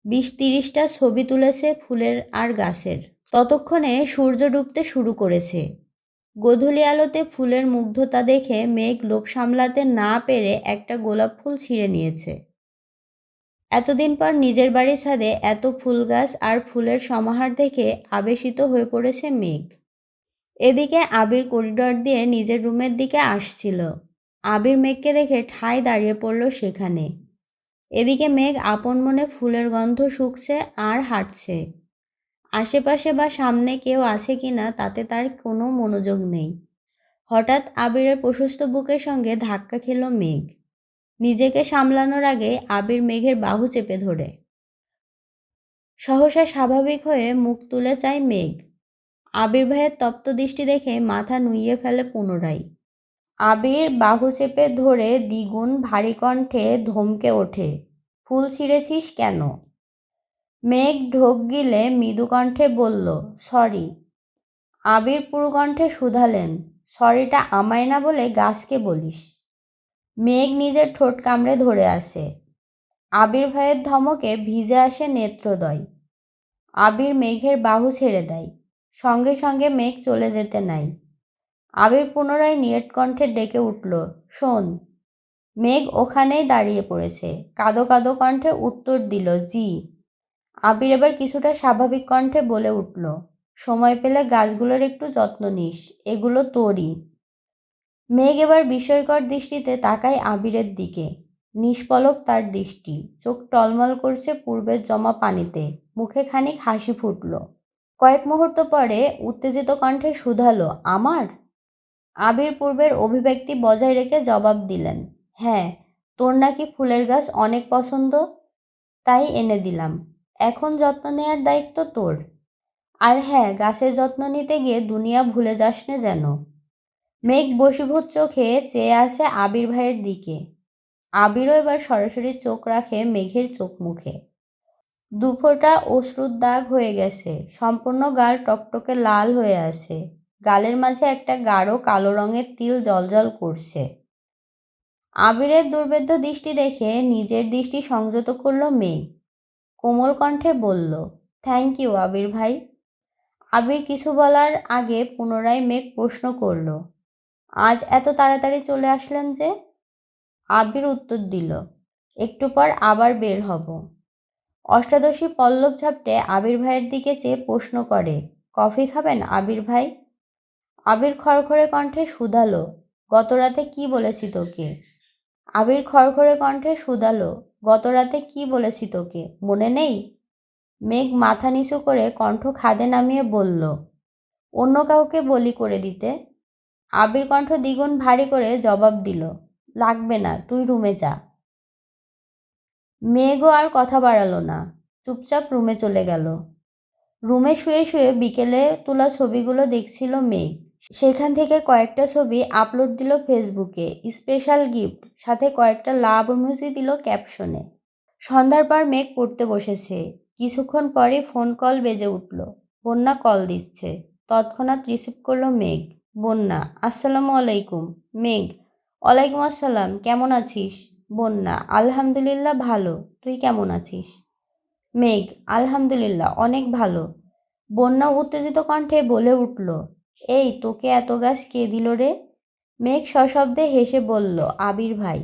20-30টা ছবি তুলেছে ফুলের আর গাছের। ততক্ষণে সূর্য ডুবতে শুরু করেছে। গোধূলি আলোতে ফুলের মুগ্ধতা দেখে মেঘ লোভ সামলাতে না পেরে একটা গোলাপ ফুল ছিঁড়ে নিয়েছে। এতদিন পর নিজের বাড়ির ছাদে এত ফুল গাছ আর ফুলের সমাহার দেখে আবেশিত হয়ে পড়েছে মেঘ। এদিকে আবির করিডর দিয়ে নিজের রুমের দিকে আসছিল। আবির মেঘকে দেখে ঠায় দাঁড়িয়ে পড়ল সেখানে। এদিকে মেঘ আপন মনে ফুলের গন্ধ শুঁকছে আর হাঁটছে। আশেপাশে বা সামনে কেউ আছে কিনা তাতে তার কোনো মনোযোগ নেই। হঠাৎ আবিরের প্রশস্ত বুকের সঙ্গে ধাক্কা খেল মেঘ। নিজেকে সামলানোর আগে আবির মেঘের বাহু চেপে ধরে। সহসা স্বাভাবিক হয়ে মুখ তুলে চায় মেঘ। আবির ভাইয়ের তপ্ত দৃষ্টি দেখে মাথা নুইয়ে ফেলে পুনরায়। আবির বাহু চেপে ধরে দ্বিগুণ ভারী কণ্ঠে ধমকে ওঠে, ফুল ছিঁড়েছিস কেন? মেঘ ঢোক গিলে মৃদু কণ্ঠে বলল, সরি। আবির পুরু কণ্ঠে শুধালেন, সরিটা আমায় না বলে গাছকে বলিস। মেঘ নিজের ঠোঁট কামড়ে ধরে আসে। আবির ভাইয়ের ধমকে ভিজে আসে নেত্রদয়। আবির মেঘের বাহু ছেড়ে দেয়। সঙ্গে সঙ্গে মেঘ চলে যেতে নাই। আবির পুনরায় নিয়ত কণ্ঠে ডেকে উঠল, শোন। মেঘ ওখানেই দাঁড়িয়ে পড়েছে, কাঁদো কাঁদো কণ্ঠে উত্তর দিল, জি। আবির এবার কিছুটা স্বাভাবিক কণ্ঠে বলে উঠল, সময় পেলে গাছগুলোর একটু যত্ন নিস, এগুলো তোরই। মেঘ এবার বিস্ময়কর দৃষ্টিতে তাকায় আবিরের দিকে। নিষ্পলক তার দৃষ্টি, চোখ টলমল করছে পূর্বের জমা পানিতে, মুখে খানিক হাসি ফুটল। কয়েক মুহূর্ত পরে উত্তেজিত কণ্ঠে শুধালো, আমার? আবির পূর্বের অভিব্যক্তি বজায় রেখে জবাব দিলেন, হ্যাঁ, তোর নাকি ফুলের গাছ অনেক পছন্দ, তাই এনে দিলাম। এখন যত্ন নেয়ার দায়িত্ব তোর। আর হ্যাঁ, গাছের যত্ন নিতে গিয়ে দুনিয়া ভুলে যাস নে যেন। মেঘ বশীভূত চোখে চেয়ে আসে আবির ভাইয়ের দিকে। আবিরও এবার সরাসরি চোখ রাখে মেঘের চোখ মুখে। দুফোঁটা অশ্রুর দাগ হয়ে গেছে, সম্পূর্ণ গাল টকটকে লাল হয়ে আছে। গালের মাঝে একটা গাঢ় কালো রঙের তিল জ্বলজ্বল করছে। আবিরের দুর্ভেদ্য দৃষ্টি দেখে নিজের দৃষ্টি সংযত করল মেঘ। কোমল কণ্ঠে বলল, থ্যাংক ইউ আবির ভাই। আবির কিছু বলার আগে পুনরায় মেঘ প্রশ্ন করল, আজ এত তাড়াতাড়ি চলে আসলেন যে? আবির উত্তর দিল, একটু পর আবার বের হব। অষ্টাদশী পল্লব ঝাপটে আবির ভাইয়ের দিকে চেয়ে প্রশ্ন করে, কফি খাবেন আবির ভাই? আবির খড়খড়ে কণ্ঠে শুধালো, গত রাতে কি বলেছি তোকে? আবির খড়খড়ে কণ্ঠে শুধালো, গত রাতে কি বলেছি তোকে, মনে নেই? মেঘ মাথা নিচু করে কণ্ঠ খাদে নামিয়ে বলল, অন্য কাউকে বলি করে দিতে। আবির কণ্ঠ দ্বিগুণ ভারী করে জবাব দিল, লাগবে না, তুই রুমে যা। মেঘও আর কথা বাড়ালো না, চুপচাপ রুমে চলে গেল। রুমে শুয়ে শুয়ে বিকেলে তোলা ছবিগুলো দেখছিল মেঘ। সেখান থেকে কয়েকটা ছবি আপলোড দিল ফেসবুকে, স্পেশাল গিফট, সাথে কয়েকটা লাভ ইমোজি দিল ক্যাপশনে। সন্ধ্যার পর মেঘ পড়তে বসেছে। কিছুক্ষণ পরই ফোন কল বেজে উঠল। বন্যা কল দিচ্ছে। তৎক্ষণাৎ রিসিভ করলো মেঘ। বন্যা, আসসালামু আলাইকুম। মেঘ, ওয়ালাইকুম আসসালাম, কেমন আছিস? বন্যা, আলহামদুলিল্লাহ ভালো, তুই কেমন আছিস? মেঘ, আলহামদুলিল্লাহ অনেক ভালো। বন্যা উত্তেজিত কণ্ঠে বলে উঠল, এই তোকে এত গাছ কে দিল রে? মেঘ সশব্দে হেসে বলল, আবির ভাই।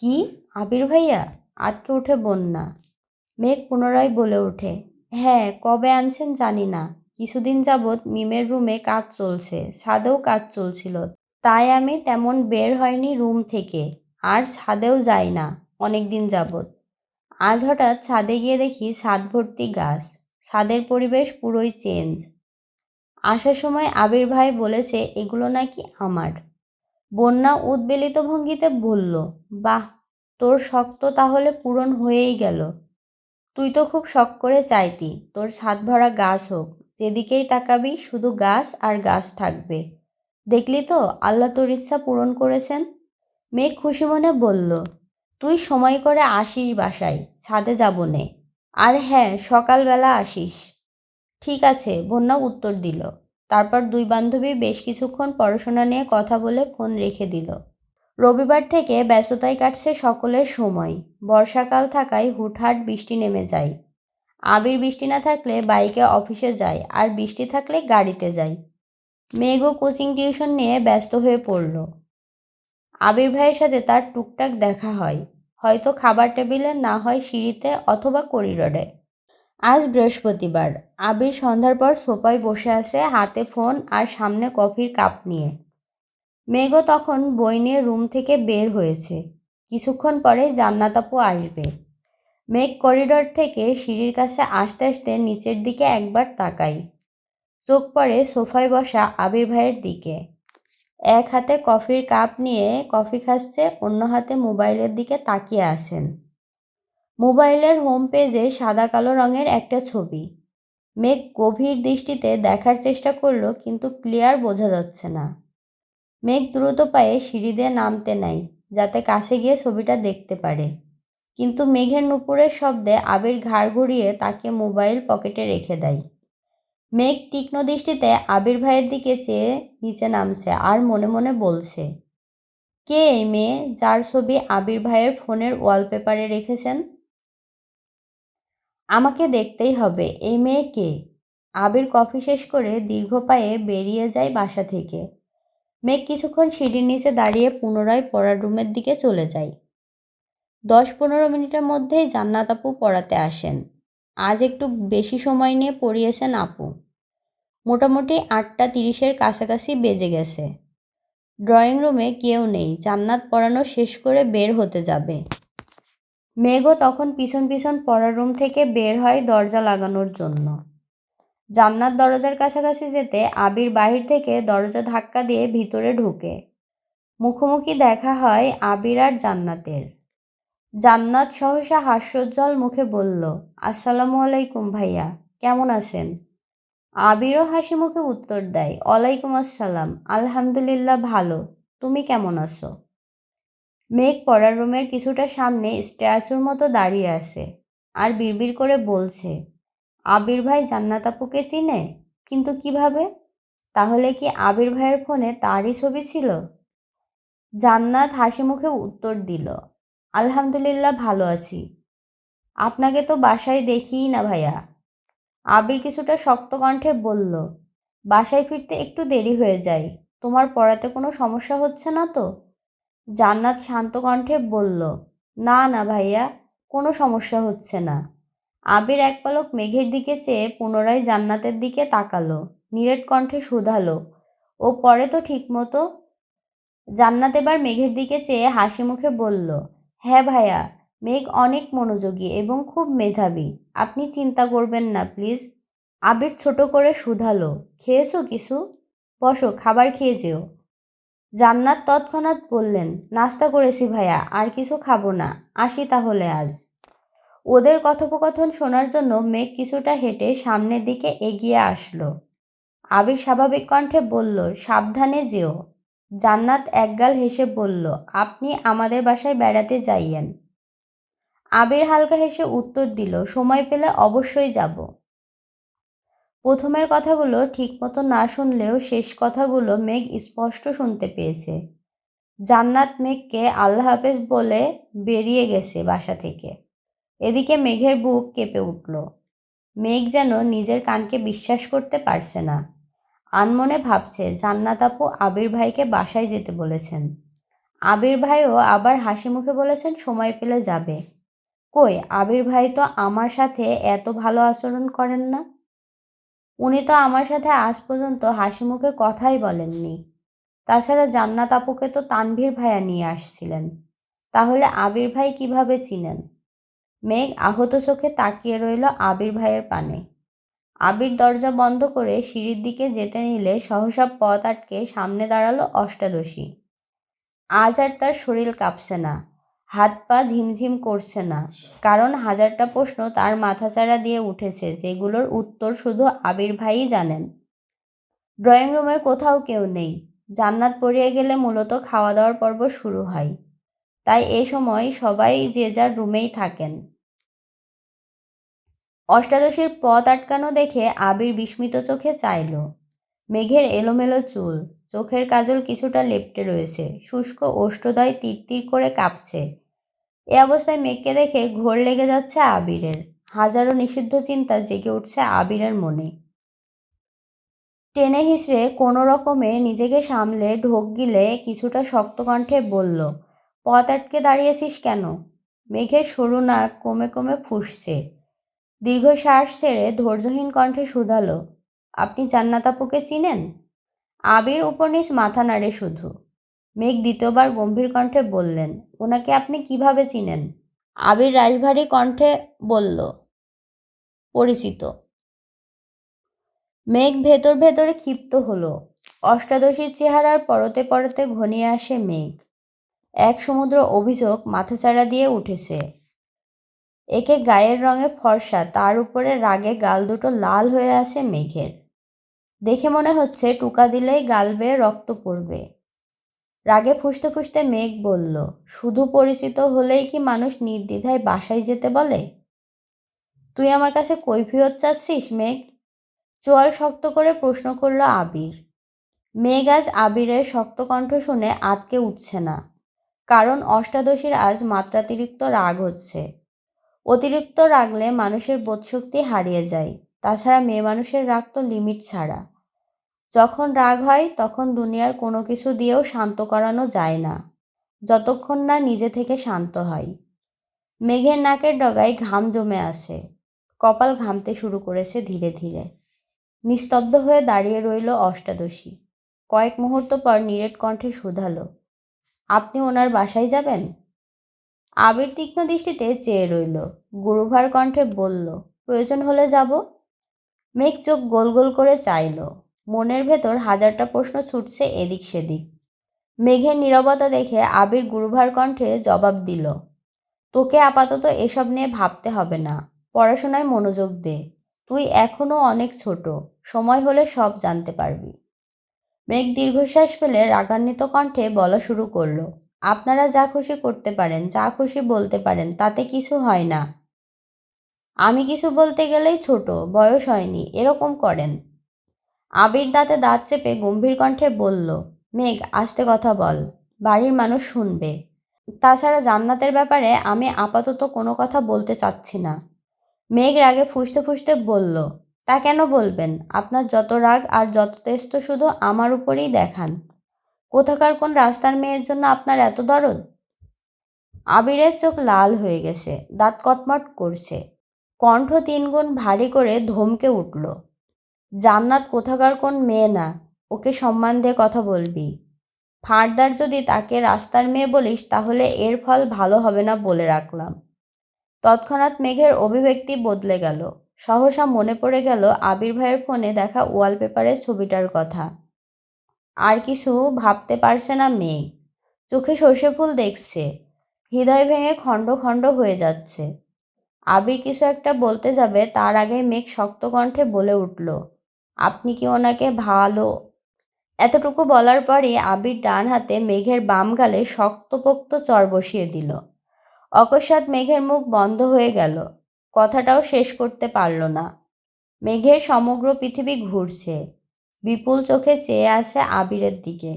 কি? আবির ভাইয়া? আঁতকে ওঠে বন্যা। মেঘ পুনরায় বলে ওঠে, হ্যাঁ, কবে আনছেন জানি না। কিছুদিন যাবৎ মিমের রুমে কাজ চলছে, ছাদেও কাজ চলছিল, তাই আমি তেমন বের হয়নি রুম থেকে, আর ছাদেও যাই না অনেক দিন যাবৎ। আজ হঠাৎ ছাদে গিয়ে দেখি ছাদ ভর্তি গাছ। ছাদের পরিবেশ পুরোই চেঞ্জ। আসার সময় আবির ভাই বলেছে এগুলো নাকি আমার। বন্যা উদ্বেলিত ভঙ্গিতে বলল, বাহ, তোর শখ তো তাহলে পূরণ হয়েই গেল। তুই তো খুব শখ করে চাইতি তোর ছাদ ভরা গাছ হোক, যেদিকেই তাকাবি শুধু গাছ আর গাছ থাকবে। দেখলি তো, আল্লাহ তোর ইচ্ছা পূরণ করেছেন। মেঘ খুশি মনে বলল, তুই সময় করে আসিস বাসায়, ছাদে যাবো নে। আর হ্যাঁ, সকালবেলা আসিস। ঠিক আছে, বন্যা উত্তর দিল। তারপর দুই বান্ধবী বেশ কিছুক্ষণ পড়াশোনা নিয়ে কথা বলে ফোন রেখে দিল। রবিবার থেকে ব্যস্ততায় কাটছে সকলের সময়। বর্ষাকাল থাকায় হুটহাট বৃষ্টি নেমে যায়। আবির বৃষ্টি না থাকলে বাইকে অফিসে যায়, আর বৃষ্টি থাকলে গাড়িতে যায়। মেঘও কোচিং টিউশন নিয়ে ব্যস্ত হয়ে পড়ল। আবির ভাইয়ের সাথে তার টুকটাক দেখা হয়, হয়তো খাবার টেবিলে, না হয় সিঁড়িতে অথবা করিডোরে। আজ বৃহস্পতিবার। আবির সন্ধ্যার পর সোফায় বসে আছে, হাতে ফোন আর সামনে কফির কাপ নিয়ে। মেঘও তখন বই নিয়ে রুম থেকে বের হয়েছে। কিছুক্ষণ পরে জান্নাত আপু আসবে। মেঘ করিডোর থেকে সিঁড়ির কাছে আসতে আসতে নিচের দিকে একবার তাকাই। চোখ পড়ে সোফায় বসা আবির ভাইয়ের দিকে। এক হাতে কফির কাপ নিয়ে কফি খাচ্ছে, অন্য হাতে মোবাইলের দিকে তাকিয়ে আছেন। মোবাইলের হোম পেজে সাদা কালো রঙের একটা ছবি। মেঘ গভীর দৃষ্টিতে দেখার চেষ্টা করলো, কিন্তু ক্লিয়ার বোঝা যাচ্ছে না। মেঘ দ্রুত পায়ে সিঁড়ি দিয়ে নামতে নাই, যাতে কাছে গিয়ে ছবিটা দেখতে পারে। কিন্তু মেঘের নুপুরের শব্দে আবির ঘাড় ঘুরিয়ে তাকে মোবাইল পকেটে রেখে দেয়। মেঘ তীক্ষ্ণ দৃষ্টিতে আবির ভাইয়ের দিকে চেয়ে নিচে নামছে, আর মনে মনে বলছে, কে এই মেয়ে যার ছবি আবির ভাইয়ের ফোনের ওয়ালপেপারে রেখেছেন? আমাকে দেখতেই হবে, এই মেয়ে কে। আবির কফি শেষ করে দীর্ঘ পায়ে বেরিয়ে যায় বাসা থেকে। মেঘ কিছুক্ষণ সিঁড়ির নিচে দাঁড়িয়ে পুনরায় পড়ার রুমের দিকে চলে যায়। 10-15 মিনিটের মধ্যেই জান্নাত আপু পড়াতে আসেন। আজ একটু বেশি সময় নিয়ে পড়িয়েছেন আপু। মোটামুটি 8:30-এর কাছাকাছি বেজে গেছে। ড্রয়িং রুমে কেউ নেই, জান্নাত পড়ানো শেষ করে বের হতে যাবে। মেঘও তখন পিছন পিছন পড়ার রুম থেকে বের হয় দরজা লাগানোর জন্য। জান্নাত দরজার কাছাকাছি যেতে আবির বাহির থেকে দরজা ধাক্কা দিয়ে ভিতরে ঢুকে। মুখোমুখি দেখা হয় আবির আর জান্নাতের। জান্নাত সহসা হাস্যোজ্জ্বল মুখে বলল, আসসালামু আলাইকুম ভাইয়া, কেমন আছেন? আবিরও হাসি মুখে উত্তর দেয়, ওয়ালাইকুম আসসালাম, আলহামদুলিল্লাহ ভালো, তুমি কেমন আছো? মেঘ পড়ার রুমের কিছুটা সামনে স্ট্যাচুর মতো দাঁড়িয়ে আছে, আর বিড়বিড় করে বলছে, আবির ভাই জান্নাত আপুকে চিনে? কিন্তু কিভাবে? তাহলে কি আবির ভাইয়ের ফোনে তারই ছবি ছিল? জান্নাত হাসি মুখে উত্তর দিল, আলহামদুলিল্লাহ ভালো আছি। আপনাকে তো বাসায় দেখিই না ভাইয়া। আবির কিছুটা শক্ত কণ্ঠে বলল, বাসায় ফিরতে একটু দেরি হয়ে যায়। তোমার পড়াতে কোনো সমস্যা হচ্ছে না তো? জান্নাত শান্ত কণ্ঠে বলল, না না ভাইয়া, কোনো সমস্যা হচ্ছে না। আবির এক পলক মেঘের দিকে চেয়ে পুনরায় জান্নাতের দিকে তাকালো, নিরেট কণ্ঠে শুধালো, ও পড়ে তো ঠিক মতো? জান্নাত এবার মেঘের দিকে চেয়ে হাসি মুখে বলল, হ্যাঁ ভাইয়া, মেঘ অনেক মনোযোগী এবং খুব মেধাবী। আপনি চিন্তা করবেন না প্লিজ। আবির ছোট করে শুধালো, খেয়েছো কিছু? বসো, খাবার খেয়ে যেও। জান্নাত তৎক্ষণাৎ বললেন, নাস্তা করেছি ভাইয়া, আর কিছু খাবো না, আসি তাহলে আজ। ওদের কথোপকথন শোনার জন্য মেঘ কিছুটা হেঁটে সামনের দিকে এগিয়ে আসলো। আবির স্বাভাবিক কণ্ঠে বলল, সাবধানে যেও। জান্নাত একগাল হেসে বলল, আপনি আমাদের বাসায় বেড়াতে যাইয়েন। আবির হালকা হেসে উত্তর দিল, সময় পেলে অবশ্যই যাব। প্রথমের কথাগুলো ঠিকমতো না শুনলেও শেষ কথাগুলো মেঘ স্পষ্ট শুনতে পেয়েছে। জান্নাত মেঘকে আল্লাহ হাফেজ বলে বেরিয়ে গেছে বাসা থেকে। এদিকে মেঘের বুক কেঁপে উঠল। মেঘ যেন নিজের কানকে বিশ্বাস করতে পারছে না। আনমনে ভাবছে জান্নাত আপু আবির ভাইকে বাসায় যেতে বলেছেন। আবির ভাইও আবার হাসি মুখে বলেছেন সময় পেলে যাবে। কই, আবির ভাই তো আমার সাথে এত ভালো আচরণ করেন না। উনি তো আমার সাথে আজ পর্যন্ত হাসি মুখে কথাই বলেননি। তাছাড়া জান্নাত আপুকে তো তানভীর ভাইয়া নিয়ে আসছিলেন। তাহলে আবির ভাই কিভাবে চিনেন? মেঘ আহত চোখে তাকিয়ে রইল আবির ভাইয়ের পানে। আবির দরজা বন্ধ করে সিঁড়ির দিকে যেতে নিলে সহসা পথ আটকে সামনে দাঁড়ালো অষ্টাদশী। আজ আর তার শরীর কাঁপছে না, হাত পা ঝিমঝিম করছে না, কারণ হাজারটা প্রশ্ন তার মাথাচাড়া দিয়ে উঠেছে, যেগুলোর উত্তর শুধু আবির ভাইই জানেন। ড্রয়িং রুমের কোথাও কেউ নেই। জান্নাত পড়িয়ে গেলে মূলত খাওয়া দাওয়ার পর্ব শুরু হয়, তাই এ সময় সবাই যে যার রুমেই থাকেন। অষ্টাদশীর পথ আটকানো দেখে আবির বিস্মিত চোখে চাইল। মেঘের এলোমেলো চুল, চোখের কাজল কিছুটা লেপ্টে রয়েছে, শুষ্ক ওষ্ঠদ্বয় তিরতির করে কাঁপছে। এ অবস্থায় মেঘকে দেখে ঘোর লেগে যাচ্ছে আবিরের। হাজারো নিষিদ্ধ চিন্তা জেগে উঠছে আবিরের মনে। টেনে হিঁচড়ে কোনো রকমে নিজেকে সামলে ঢোক গিলে কিছুটা শক্ত কণ্ঠে বলল, পথ আটকে দাঁড়িয়েছিস কেন? মেঘের সরু নাক ক্রমে ক্রমে ফুঁসছে। দীর্ঘশ্বাস ছেড়ে ধৈর্যহীন কণ্ঠে শুধালো, আপনি জান্নাত আপুকে চিনেন? আবির উপর নিচ মাথা নাড়ে শুধু। মেঘ দ্বিতীয়বার গম্ভীর কণ্ঠে বললেন, ওনাকে আপনি কিভাবে চিনেন? আবির রাশভারী কণ্ঠে বলল, পরিচিত। মেঘ ভেতর ভেতরে ক্ষিপ্ত হলো। অষ্টাদশীর চেহারার পরতে পরতে ঘনিয়ে আসে মেঘ। এক সমুদ্র অভিযোগ মাথাচাড়া দিয়ে উঠেছে। একে গায়ের রঙে ফর্সা, তার উপরে রাগে গাল দুটো লাল হয়ে আছে মেঘের। দেখে মনে হচ্ছে টুকা দিলেই গাল বেয়ে রক্ত পড়বে। রাগে ফুঁসতে ফুঁসতে মেঘ বলল, শুধু পরিচিত হলেই কি মানুষ নির্দ্বিধায় বাসায় যেতে বলে? তুই আমার কাছে কৈফিয়ত চাচ্ছিস মেঘ? চোয়াল শক্ত করে প্রশ্ন করল আবির। মেঘ আজ আবিরের শক্ত কণ্ঠ শুনে আঁতকে উঠছে না, কারণ অষ্টাদশীর আজ মাত্রাতিরিক্ত রাগ হচ্ছে। অতিরিক্ত রাগলে মানুষের বোধশক্তি হারিয়ে যায়। তাছাড়া মেয়ে মানুষের রাগ তো লিমিট ছাড়া। যখন রাগ হয় তখন দুনিয়ার কোনো কিছু দিয়েও শান্ত করানো যায় না, যতক্ষণ না নিজে থেকে শান্ত হয়। মেঘের নাকের ডগায় ঘাম জমে আছে, কপাল ঘামতে শুরু করেছে ধীরে ধীরে। নিস্তব্ধ হয়ে দাঁড়িয়ে রইল অষ্টাদশী। কয়েক মুহূর্ত পর নিরেট কণ্ঠে শুধালো, আপনি ওনার বাসায় যাবেন? আবির তীক্ষ্ণ দৃষ্টিতে চেয়ে রইল। গুরুভার কণ্ঠে বলল, প্রয়োজন হলে যাব। মেঘ চোখ গোল গোল করে চাইল। মনের ভেতর হাজারটা প্রশ্ন ছুটছে এদিক সেদিক। মেঘের নীরবতা দেখে আবির গুরুভার কণ্ঠে জবাব দিল, তোকে আপাতত এসব নিয়ে ভাবতে হবে না, পড়াশোনায় মনোযোগ দে। তুই এখনো অনেক ছোট, সময় হলে সব জানতে পারবি। মেঘ দীর্ঘশ্বাস ফেলে রাগান্বিত কণ্ঠে বলা শুরু করলো, আপনারা যা খুশি করতে পারেন, যা খুশি বলতে পারেন, তাতে কিছু হয় না। আমি কিছু বলতে গেলেই ছোট, বয়স হয়নি এরকম করেন। আবির দাঁতে দাঁত চেপে গম্ভীর কণ্ঠে বলল, মেঘ আস্তে কথা বল, বাড়ির মানুষ শুনবে। তাছাড়া জান্নাতের ব্যাপারে আমি আপাতত কোনো কথা বলতে চাচ্ছি না। মেঘ রাগে ফুঁসতে ফুঁসতে বলল, তা কেন বলবেন? আপনার যত রাগ আর যত তেজ তো শুধু আমার উপরেই দেখান। কোথাকার কোন রাস্তার মেয়ের জন্য আপনার এত দরদ? আবিরের চোখ লাল হয়ে গেছে, দাঁত কটমট করছে, কণ্ঠ তিনগুণ ভারী করে ধমকে উঠল, জান্নাত কোথাকার কোন মেয়ে না, ওকে সম্মান দিয়ে কথা বলবি। ফারদার যদি তাকে রাস্তার মেয়ে বলিস তাহলে এর ফল ভালো হবে না বলে রাখলাম। তৎক্ষণাৎ মেঘের অভিব্যক্তি বদলে গেল। সহসা মনে পড়ে গেল আবির ভাইয়ের ফোনে দেখা ওয়ালপেপারের ছবিটার কথা। আর কিছু ভাবতে পারছে না মেঘ। চোখে সর্ষে ফুল দেখছে। হৃদয় ভেঙে খণ্ড খণ্ড হয়ে যাচ্ছে। আবির কিছু একটা বলতে যাবে তার আগে মেঘ শক্ত কণ্ঠে বলে উঠল, আপনি কি ওনাকে ভালো? এতটুকু বলার পরই আবির ডান হাতে মেঘের বাম গালে শক্তপোক্ত চর বসিয়ে দিল। অকস্মাৎ মেঘের মুখ বন্ধ হয়ে গেল। কথাটাও শেষ করতে পারল না। মেঘের সমগ্র পৃথিবী ঘুরছে। বিপুল চোখে চেয়ে আছে আবিরের দিকে।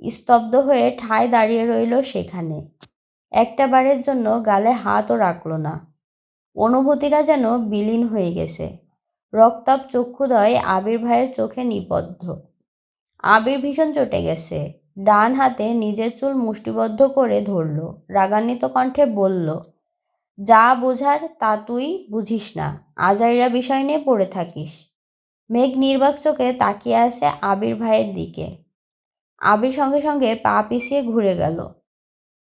স্তব্ধ হয়ে ঠায় দাঁড়িয়ে রইল সেখানে। একটা বারের জন্য গালে হাতও রাখল না। অনুভূতিরা যেন বিলীন হয়ে গেছে। রক্তাভ চক্ষুদ্বয় আবির ভাইয়ের চোখে নিবদ্ধ। আবির ভীষণ চটে গেছে। ডান হাতে নিজের চুল মুষ্টিবদ্ধ করে ধরল। রাগান্বিত কণ্ঠে বলল, যা বোঝার তা তুই বুঝিস না, আজাইরা বিষয় নিয়ে পড়ে থাকিস। মেঘ নির্বাক চোখে তাকিয়ে আছে আবির ভাইয়ের দিকে। আবির সঙ্গে সঙ্গে পা পিছিয়ে ঘুরে গেল।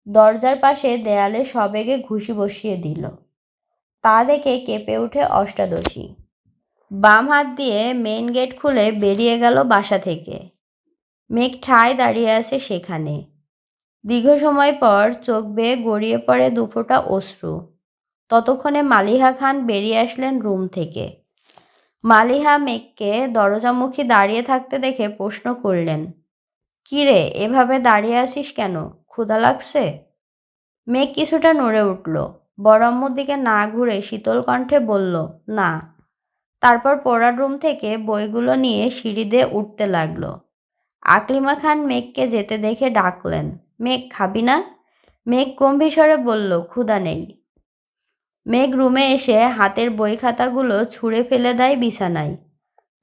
দরজার পাশে দেয়ালে সবেগে ঘুষি বসিয়ে দিল। তা দেখে কেঁপে উঠে অষ্টাদশী। বাম হাত দিয়ে মেইন গেট খুলে বেরিয়ে গেল বাসা থেকে। মেঘ ঠায় দাঁড়িয়ে আছে সেখানে। দীর্ঘ সময় পর চোখ বেয়ে গড়িয়ে পড়ে দুফোঁটা অশ্রু। ততক্ষণে মালিহা খান বেরিয়ে আসলেন রুম থেকে। মালিহা মেঘকে দরজামুখী দাঁড়িয়ে থাকতে দেখে প্রশ্ন করলেন, কি রে, এভাবে দাঁড়িয়ে আছিস কেন? ক্ষুধা লাগছে? মেঘ কিছুটা নড়ে উঠল। বড় আম্মুর দিকে না ঘুরে শীতল কণ্ঠে বলল, না। তারপর পড়ার রুম থেকে বইগুলো নিয়ে সিঁড়ি দিয়ে উঠতে লাগলো। আকলিমা খান মেঘকে যেতে দেখে ডাকলেন, মেঘ খাবি না? মেঘ গম্ভীর স্বরে বলল, ক্ষুধা নেই। মেঘ রুমে এসে হাতের বই খাতাগুলো ছুঁড়ে ফেলে দেয় বিছানায়।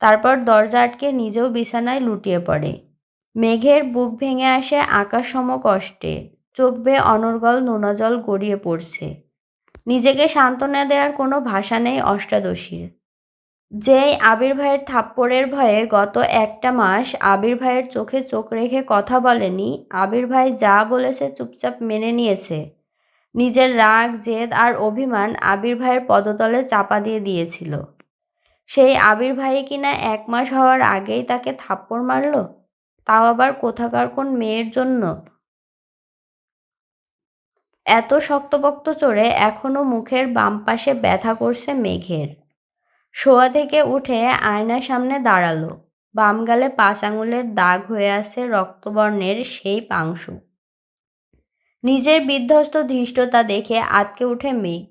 তারপর দরজা আটকে নিজেও বিছানায় লুটিয়ে পড়ে। মেঘের বুক ভেঙে আসে আকাশসম কষ্টে। চোখ বেয়ে অনর্গল নোনা জল গড়িয়ে পড়ছে। নিজেকে সান্ত্বনা দেওয়ার কোনো ভাষা নেই অষ্টাদশীর। যেই আবির ভাইয়ের থাপ্পড়ের ভয়ে গত একটা মাস আবির ভাইয়ের চোখে চোখ রেখে কথা বলেনি, আবির ভাই যা বলেছে চুপচাপ মেনে নিয়েছে। নিজের রাগ, জেদ আর অভিমান আবির ভাইয়ের পদতলে চাপা দিয়ে দিয়েছিল। সেই আবির ভাই কিনা 1 মাস হওয়ার আগেই তাকে থাপ্পড় মারল, তাও আবার কোথাকার কোন মেয়ের জন্য। এত শক্তপোক্ত চড়ে এখনো মুখের বাম পাশে ব্যথা করছে মেঘের। শোয়া থেকে উঠে আয়নার সামনে দাঁড়ালো। বাম গালে 5 আঙুলের দাগ হয়ে আছে রক্তবর্ণের সেই পাংশু। নিজের বিধ্বস্ত ধৃষ্টতা দেখে আঁতকে উঠে মেঘ।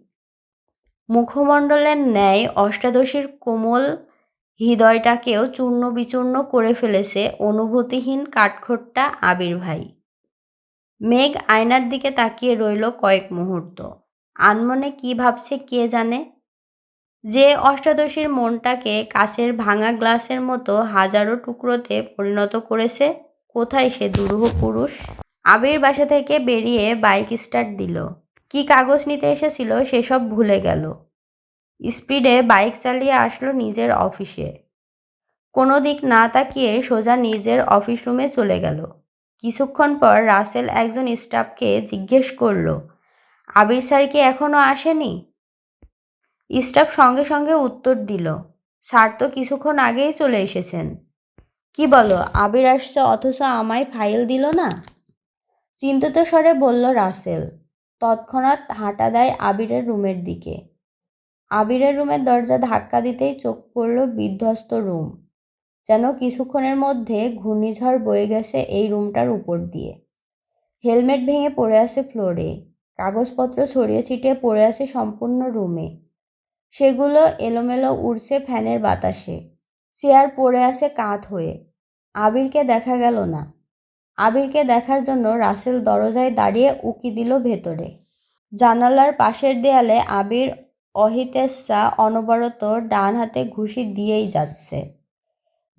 মুখমণ্ডলের ন্যায় অষ্টাদশীর কোমল হৃদয়টাকেও চূর্ণ বিচূর্ণ করে ফেলেছে অনুভূতিহীন কাঠখোট্টা আবির ভাই। মেঘ আয়নার দিকে তাকিয়ে রইল কয়েক মুহূর্ত। আনমনে কি ভাবছে কে জানে। যে অষ্টাদশীর মনটাকে কাচের ভাঙা গ্লাসের মতো হাজারো টুকরোতে পরিণত করেছে, কোথায় সে দুরূহ পুরুষ? আবির বাসা থেকে বেরিয়ে বাইক স্টার্ট দিল। কি কাগজ নিতে এসেছিল সেসব ভুলে গেল। স্পিডে বাইক চালিয়ে আসলো নিজের অফিসে। কোনো দিক না তাকিয়ে সোজা নিজের অফিস রুমে চলে গেল। কিছুক্ষণ পর রাসেল একজন স্টাফকে জিজ্ঞেস করল, আবির স্যার কি এখনো আসেনি? স্টাফ সঙ্গে সঙ্গে উত্তর দিল, স্যার তো কিছুক্ষণ আগেই চলে এসেছেন। কি বলো, আবির আসছে অথচ আমায় ফাইল দিল না? চিন্তিত স্বরে বলল রাসেল। তৎক্ষণাৎ হাঁটা দেয় আবিরের রুমের দিকে। আবিরের রুমের দরজা ধাক্কা দিতেই চোখ পড়ল বিধ্বস্ত রুম। যেন কিছুক্ষণের মধ্যে ঘূর্ণিঝড় বয়ে গেছে এই রুমটার উপর দিয়ে। হেলমেট ভেঙে পড়ে আছে ফ্লোরে। কাগজপত্র ছড়িয়ে ছিটিয়ে পড়ে আছে সম্পূর্ণ রুমে। সেগুলো এলোমেলো উড়ছে ফ্যানের বাতাসে। চেয়ার পড়ে আছে কাত হয়ে। আবিরকে দেখা গেল না। আবিরকে দেখার জন্য রাসেল দরজায় দাঁড়িয়ে উকি দিল ভেতরে। জানালার পাশের দেয়ালে আবির অহিতেচ্ছা অনবরত ডান হাতে ঘুষি দিয়েই যাচ্ছে।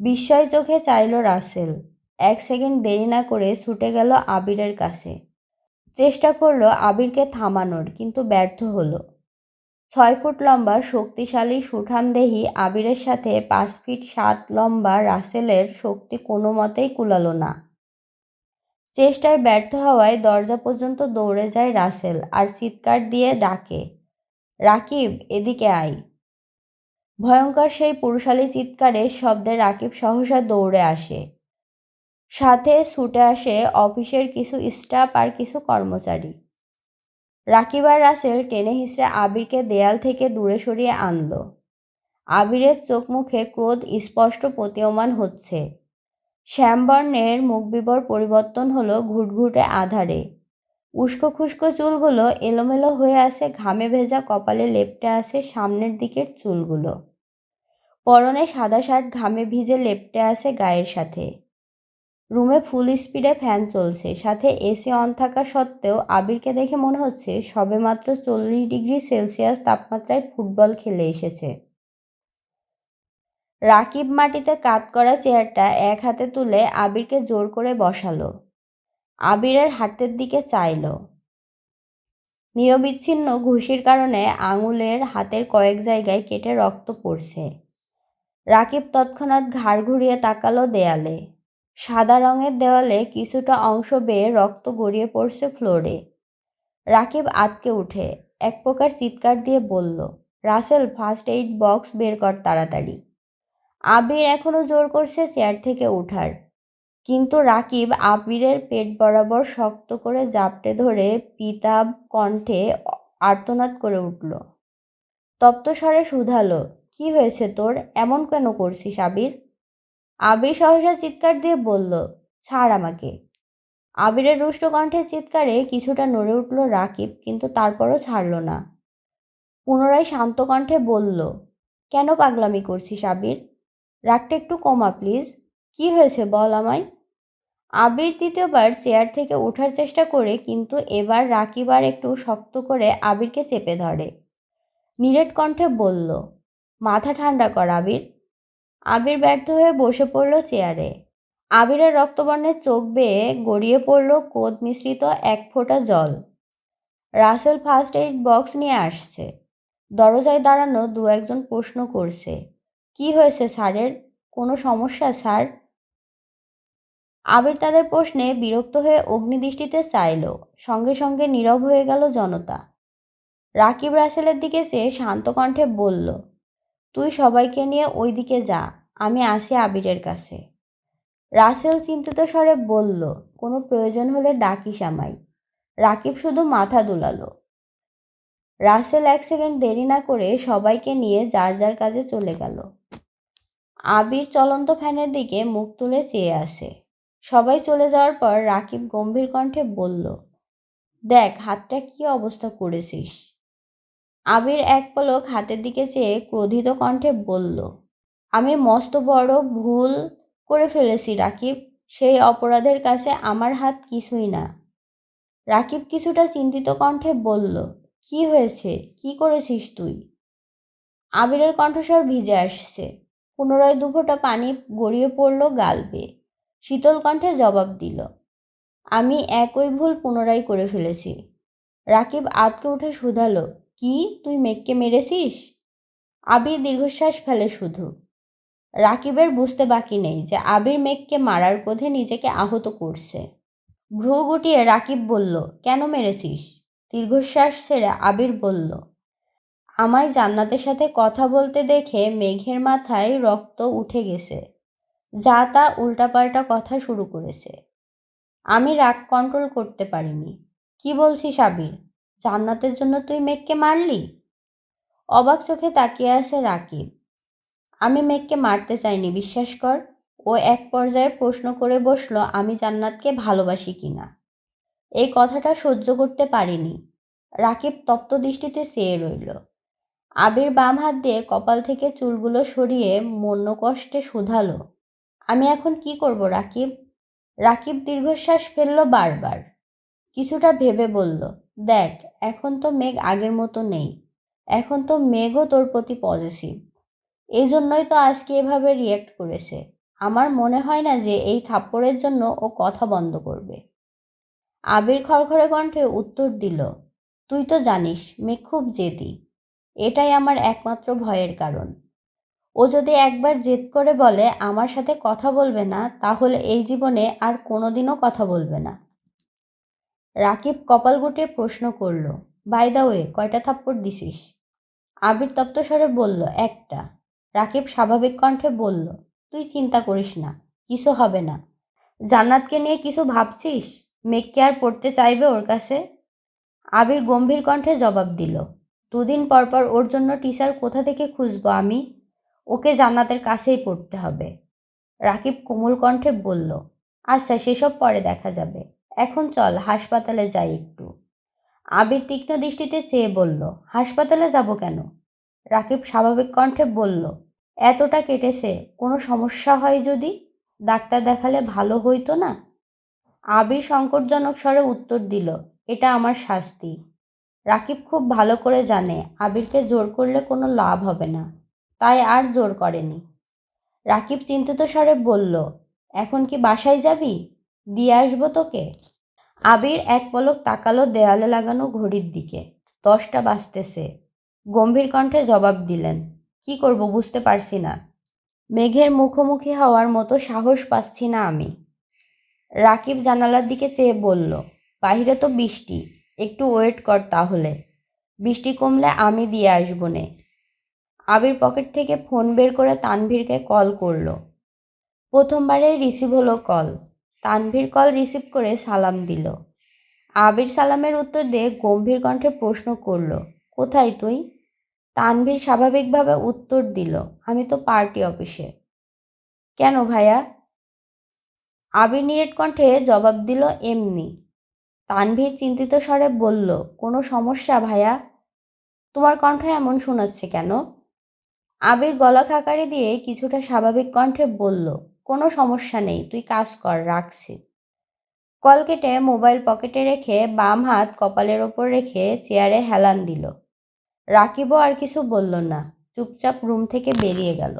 বিস্ময় চোখে চাইল রাসেল। 1 সেকেন্ড দেরি না করে ছুটে গেল আবিরের কাছে। চেষ্টা করলো আবিরকে থামানোর, কিন্তু ব্যর্থ হলো। 6 ফুট লম্বা শক্তিশালী সুঠামদেহী আবিরের সাথে 5 ফিট 7 লম্বা রাসেলের শক্তি কোনো মতেই কুলালো না। চেষ্টায় ব্যর্থ হওয়ায় দরজা পর্যন্ত দৌড়ে যায় রাসেল আর চিৎকার দিয়ে ডাকে, রাকিব, এদিকে আয়। ভয়ঙ্কর সেই পুরুষালী চিৎকারের শব্দে রাকিব সহসা দৌড়ে আসে। সাথে ছুটে আসে অফিসের কিছু স্টাফ আর কিছু কর্মচারী। রাকিব আর রাসেল টেনে হিঁচড়ে আবিরকে দেয়াল থেকে দূরে সরিয়ে আনল। আবিরের চোখ মুখে ক্রোধ স্পষ্ট প্রতীয়মান হচ্ছে। শ্যামবর্ণের মুখবিবর পরিবর্তন হলো ঘুটঘুটে আঁধারে। উস্কো খুস্কো চুলগুলো এলোমেলো হয়ে আছে, ঘামে ভেজা কপালে লেপ্টে আছে সামনের দিকের চুলগুলো। পরনে সাদা শার্ট ঘামে ভিজে লেপ্টে আছে গায়ের সাথে। রুমে ফুল স্পিডে ফ্যান চলছে, সাথে এসি অন থাকা সত্ত্বেও আবিরকে দেখে মনে হচ্ছে সবেমাত্র 40 ডিগ্রি সেলসিয়াস তাপমাত্রায় ফুটবল খেলে এসেছে। রাকিব মাটিতে কাত করা চেয়ারটা এক হাতে তুলে আবিরকে জোর করে বসালো। আবিরের হাতের দিকে চাইল। নিরবিচ্ছিন্ন ঘুষির কারণে আঙুলের হাতের কয়েক জায়গায় কেটে রক্ত পড়ছে। রাকিব তৎক্ষণাৎ ঘাড় ঘুরিয়ে তাকালো দেয়ালে। সাদা রঙের দেওয়ালে কিছুটা অংশ বেয়ে রক্ত গড়িয়ে পড়ছে ফ্লোরে। রাকিব আঁতকে উঠে এক প্রকার চিৎকার দিয়ে বলল, রাসেল, ফার্স্ট এইড বক্স বের কর তাড়াতাড়ি। আবির এখনো জোর করছে চেয়ার থেকে ওঠার, কিন্তু রাকিব আবিরের পেট বরাবর শক্ত করে জাপটে ধরে পিতাব কণ্ঠে আর্তনাদ করে উঠল। তপ্ত স্বরে শুধালো, কি হয়েছে তোর? এমন কেন করছিস আবির? আবির সহসা চিৎকার দিয়ে বলল, ছাড় আমাকে। আবিরের রুষ্ট কণ্ঠের চিৎকারে কিছুটা নড়ে উঠল রাকিব, কিন্তু তারপরও ছাড়ল না। পুনরায় শান্ত কণ্ঠে বলল, কেন পাগলামি করছিস আবির? রাগটা একটু কমা প্লিজ। কি হয়েছে বল আমায়। আবির দ্বিতীয়বার চেয়ার থেকে ওঠার চেষ্টা করে, কিন্তু এবার রাকিব আর একটু শক্ত করে আবিরকে চেপে ধরে। নিরেট কণ্ঠে বলল, মাথা ঠান্ডা কর আবির। আবির ব্যর্থ হয়ে বসে পড়ল চেয়ারে। আবিরের রক্তবর্ণের চোখ বেয়ে গড়িয়ে পড়ল ক্রোধ মিশ্রিত এক ফোঁটা জল। রাসেল ফার্স্ট এইড বক্স নিয়ে আসছে। দরজায় দাঁড়ানো দু একজন প্রশ্ন করছে, কি হয়েছে স্যারের? কোনো সমস্যা স্যার? আবির তাদের প্রশ্নে বিরক্ত হয়ে অগ্নিদৃষ্টিতে চাইল। সঙ্গে সঙ্গে নীরব হয়ে গেল জনতা। রাকিব রাসেলের দিকে চেয়ে শান্ত কণ্ঠে বলল, তুই সবাইকে নিয়ে ওই দিকে যা, আমি আসি আবিরের কাছে। রাসেল চিন্তিত স্বরে বলল, কোনো প্রয়োজন হলে ডাকিস আমায়। রাকিব শুধু মাথা দুলালো। রাসেল এক সেকেন্ড দেরি না করে সবাইকে নিয়ে যার যার কাজে চলে গেল। আবির চলন্ত ফ্যানের দিকে মুখ তুলে চেয়ে আসে। সবাই চলে যাওয়ার পর রাকিব গম্ভীর কণ্ঠে বলল, দেখ হাতটা কি অবস্থা করেছিস। আবির এক পলক হাতের দিকে চেয়ে ক্রোধিত কণ্ঠে বলল, আমি মস্ত বড় ভুল করে ফেলেছি রাকিব। সেই অপরাধের কাছে আমার হাত কিছুই না। রাকিব কিছুটা চিন্তিত কণ্ঠে বলল, কি হয়েছে? কি করেছিস তুই? আবিরের কণ্ঠস্বর ভিজে আসছে। পুনরায় দুফোঁটা পানি গড়িয়ে পড়ল গাল বেয়ে। শীতল কণ্ঠে জবাব দিল, আমি একই ভুল পুনরায় করে ফেলেছি। রাকিব আঁতকে উঠে শুধালো, কি, তুই মেঘকে মেরেছিস? আবির দীর্ঘশ্বাস ফেলে শুধু। রাকিবের বুঝতে বাকি নেই যে আবির মেঘকে মারার ক্রোধে নিজেকে আহত করছে। ভ্রু গুটিয়ে রাকিব বলল, কেন মেরেছিস? দীর্ঘশ্বাস ছেড়ে আবির বলল, আমায় জান্নাতের সাথে কথা বলতে দেখে মেঘের মাথায় রক্ত উঠে গেছে, যা তা উল্টাপাল্টা কথা শুরু করেছে। আমি রাগ কন্ট্রোল করতে পারিনি। কি বলছিস আবির? জান্নাতের জন্য তুই মেঘকে মারলি? অবাক চোখে তাকিয়ে আছে রাকিব। আমি মেঘকে মারতে চাইনি, বিশ্বাস কর। ও এক পর্যায়ে প্রশ্ন করে বসলো, আমি জান্নাতকে ভালোবাসি কিনা। এই কথাটা সহ্য করতে পারিনি। রাকিব তপ্ত দৃষ্টিতে চেয়ে রইল। আবির বাম হাত দিয়ে কপাল থেকে চুলগুলো সরিয়ে মন্য কষ্টে শুধালো, আমি এখন কি করব রাকিব? রাকিব দীর্ঘশ্বাস ফেলল বারবার। কিছুটা ভেবে বলল, দেখ, এখন তো মেঘ আগের মতো নেই। এখন তো মেঘও তোর প্রতি পজিটিভ। এই জন্যই তো আজকে এভাবে রিয়্যাক্ট করেছে। আমার মনে হয় না যে এই থাপ্পড়ের জন্য ও কথা বন্ধ করবে। আবির খড়খড়ে কণ্ঠে উত্তর দিল, তুই তো জানিস মেঘ খুব জেদি। এটাই আমার একমাত্র ভয়ের কারণ। ও যদি একবার জেদ করে বলে আমার সাথে কথা বলবে না, তাহলে এই জীবনে আর কোনোদিনও কথা বলবে না। রাকিব কপাল গুটিয়ে প্রশ্ন করল, বাই দ্য ওয়ে, কয়টা থাপ্পড় দিছিস? আবির তপ্ত স্বরে বলল, একটা। রাকিব স্বাভাবিক কণ্ঠে বলল, তুই চিন্তা করিস না, কিছু হবে না। জান্নাতকে নিয়ে কিছু ভাবছিস? মেঘ কি আর পড়তে চাইবে ওর কাছে? আবির গম্ভীর কণ্ঠে জবাব দিল, দুদিন পর পর ওর জন্য টিচার কোথা থেকে খুঁজবো আমি? ওকে জান্নাতের কাছেই পড়তে হবে। রাকিব কোমল কণ্ঠে বলল, আচ্ছা সেসব পরে দেখা যাবে, এখন চল হাসপাতালে যাই একটু। আবির তীক্ষ্ণ দৃষ্টিতে চেয়ে বলল, হাসপাতালে যাব কেন? রাকিব স্বাভাবিক কণ্ঠে বলল, এতটা কেটেছে, কোনো সমস্যা হয় যদি? ডাক্তার দেখালে ভালো হইতো না? আবির সংকটজনক স্বরে উত্তর দিল, এটা আমার শাস্তি। রাকিব খুব ভালো করে জানে আবিরকে জোর করলে কোনো লাভ হবে না, তাই আর জোর করেনি। রাকিব চিন্তিত স্বরে বলল, এখন কি বাসায় যাবি? দিয়ে আসবো তোকে? আবির এক পলক তাকালো দেয়ালে লাগানো ঘড়ির দিকে। 10টা বাজতেছে। গম্ভীর কণ্ঠে জবাব দিলেন, কি করব বুঝতে পারছি না। মেঘের মুখোমুখি হওয়ার মতো সাহস পাচ্ছি না আমি। রাকিব জানালার দিকে চেয়ে বলল, বাহিরে তো বৃষ্টি, একটু ওয়েট কর তাহলে। বৃষ্টি কমলে আমি দিয়ে আসবো নে। আবির পকেট থেকে ফোন বের করে তানভীরকে কল করলো। প্রথমবারেই রিসিভ হলো কল। তানভীর কল রিসিভ করে সালাম দিল। আবির সালামের উত্তর দিয়ে গম্ভীর কণ্ঠে প্রশ্ন করল, কোথায় তুই? তানভীর স্বাভাবিকভাবে উত্তর দিল, আমি তো পার্টি অফিসে। কেন ভাইয়া? আবির নিরেট কণ্ঠে জবাব দিল, এমনি। তানভীর চিন্তিত স্বরে বলল, কোনো সমস্যা ভাইয়া? তোমার কণ্ঠ এমন শোনাচ্ছে কেন? আবির গলা খাকারি দিয়ে কিছুটা স্বাভাবিক কণ্ঠে বলল, কোনো সমস্যা নেই, তুই কাজ কর, রাখছি। কল কেটে মোবাইল পকেটে রেখে বাম হাত কপালের ওপর রেখে চেয়ারে হেলান দিল। রাকিবও আর কিছু বলল না, চুপচাপ রুম থেকে বেরিয়ে গেল।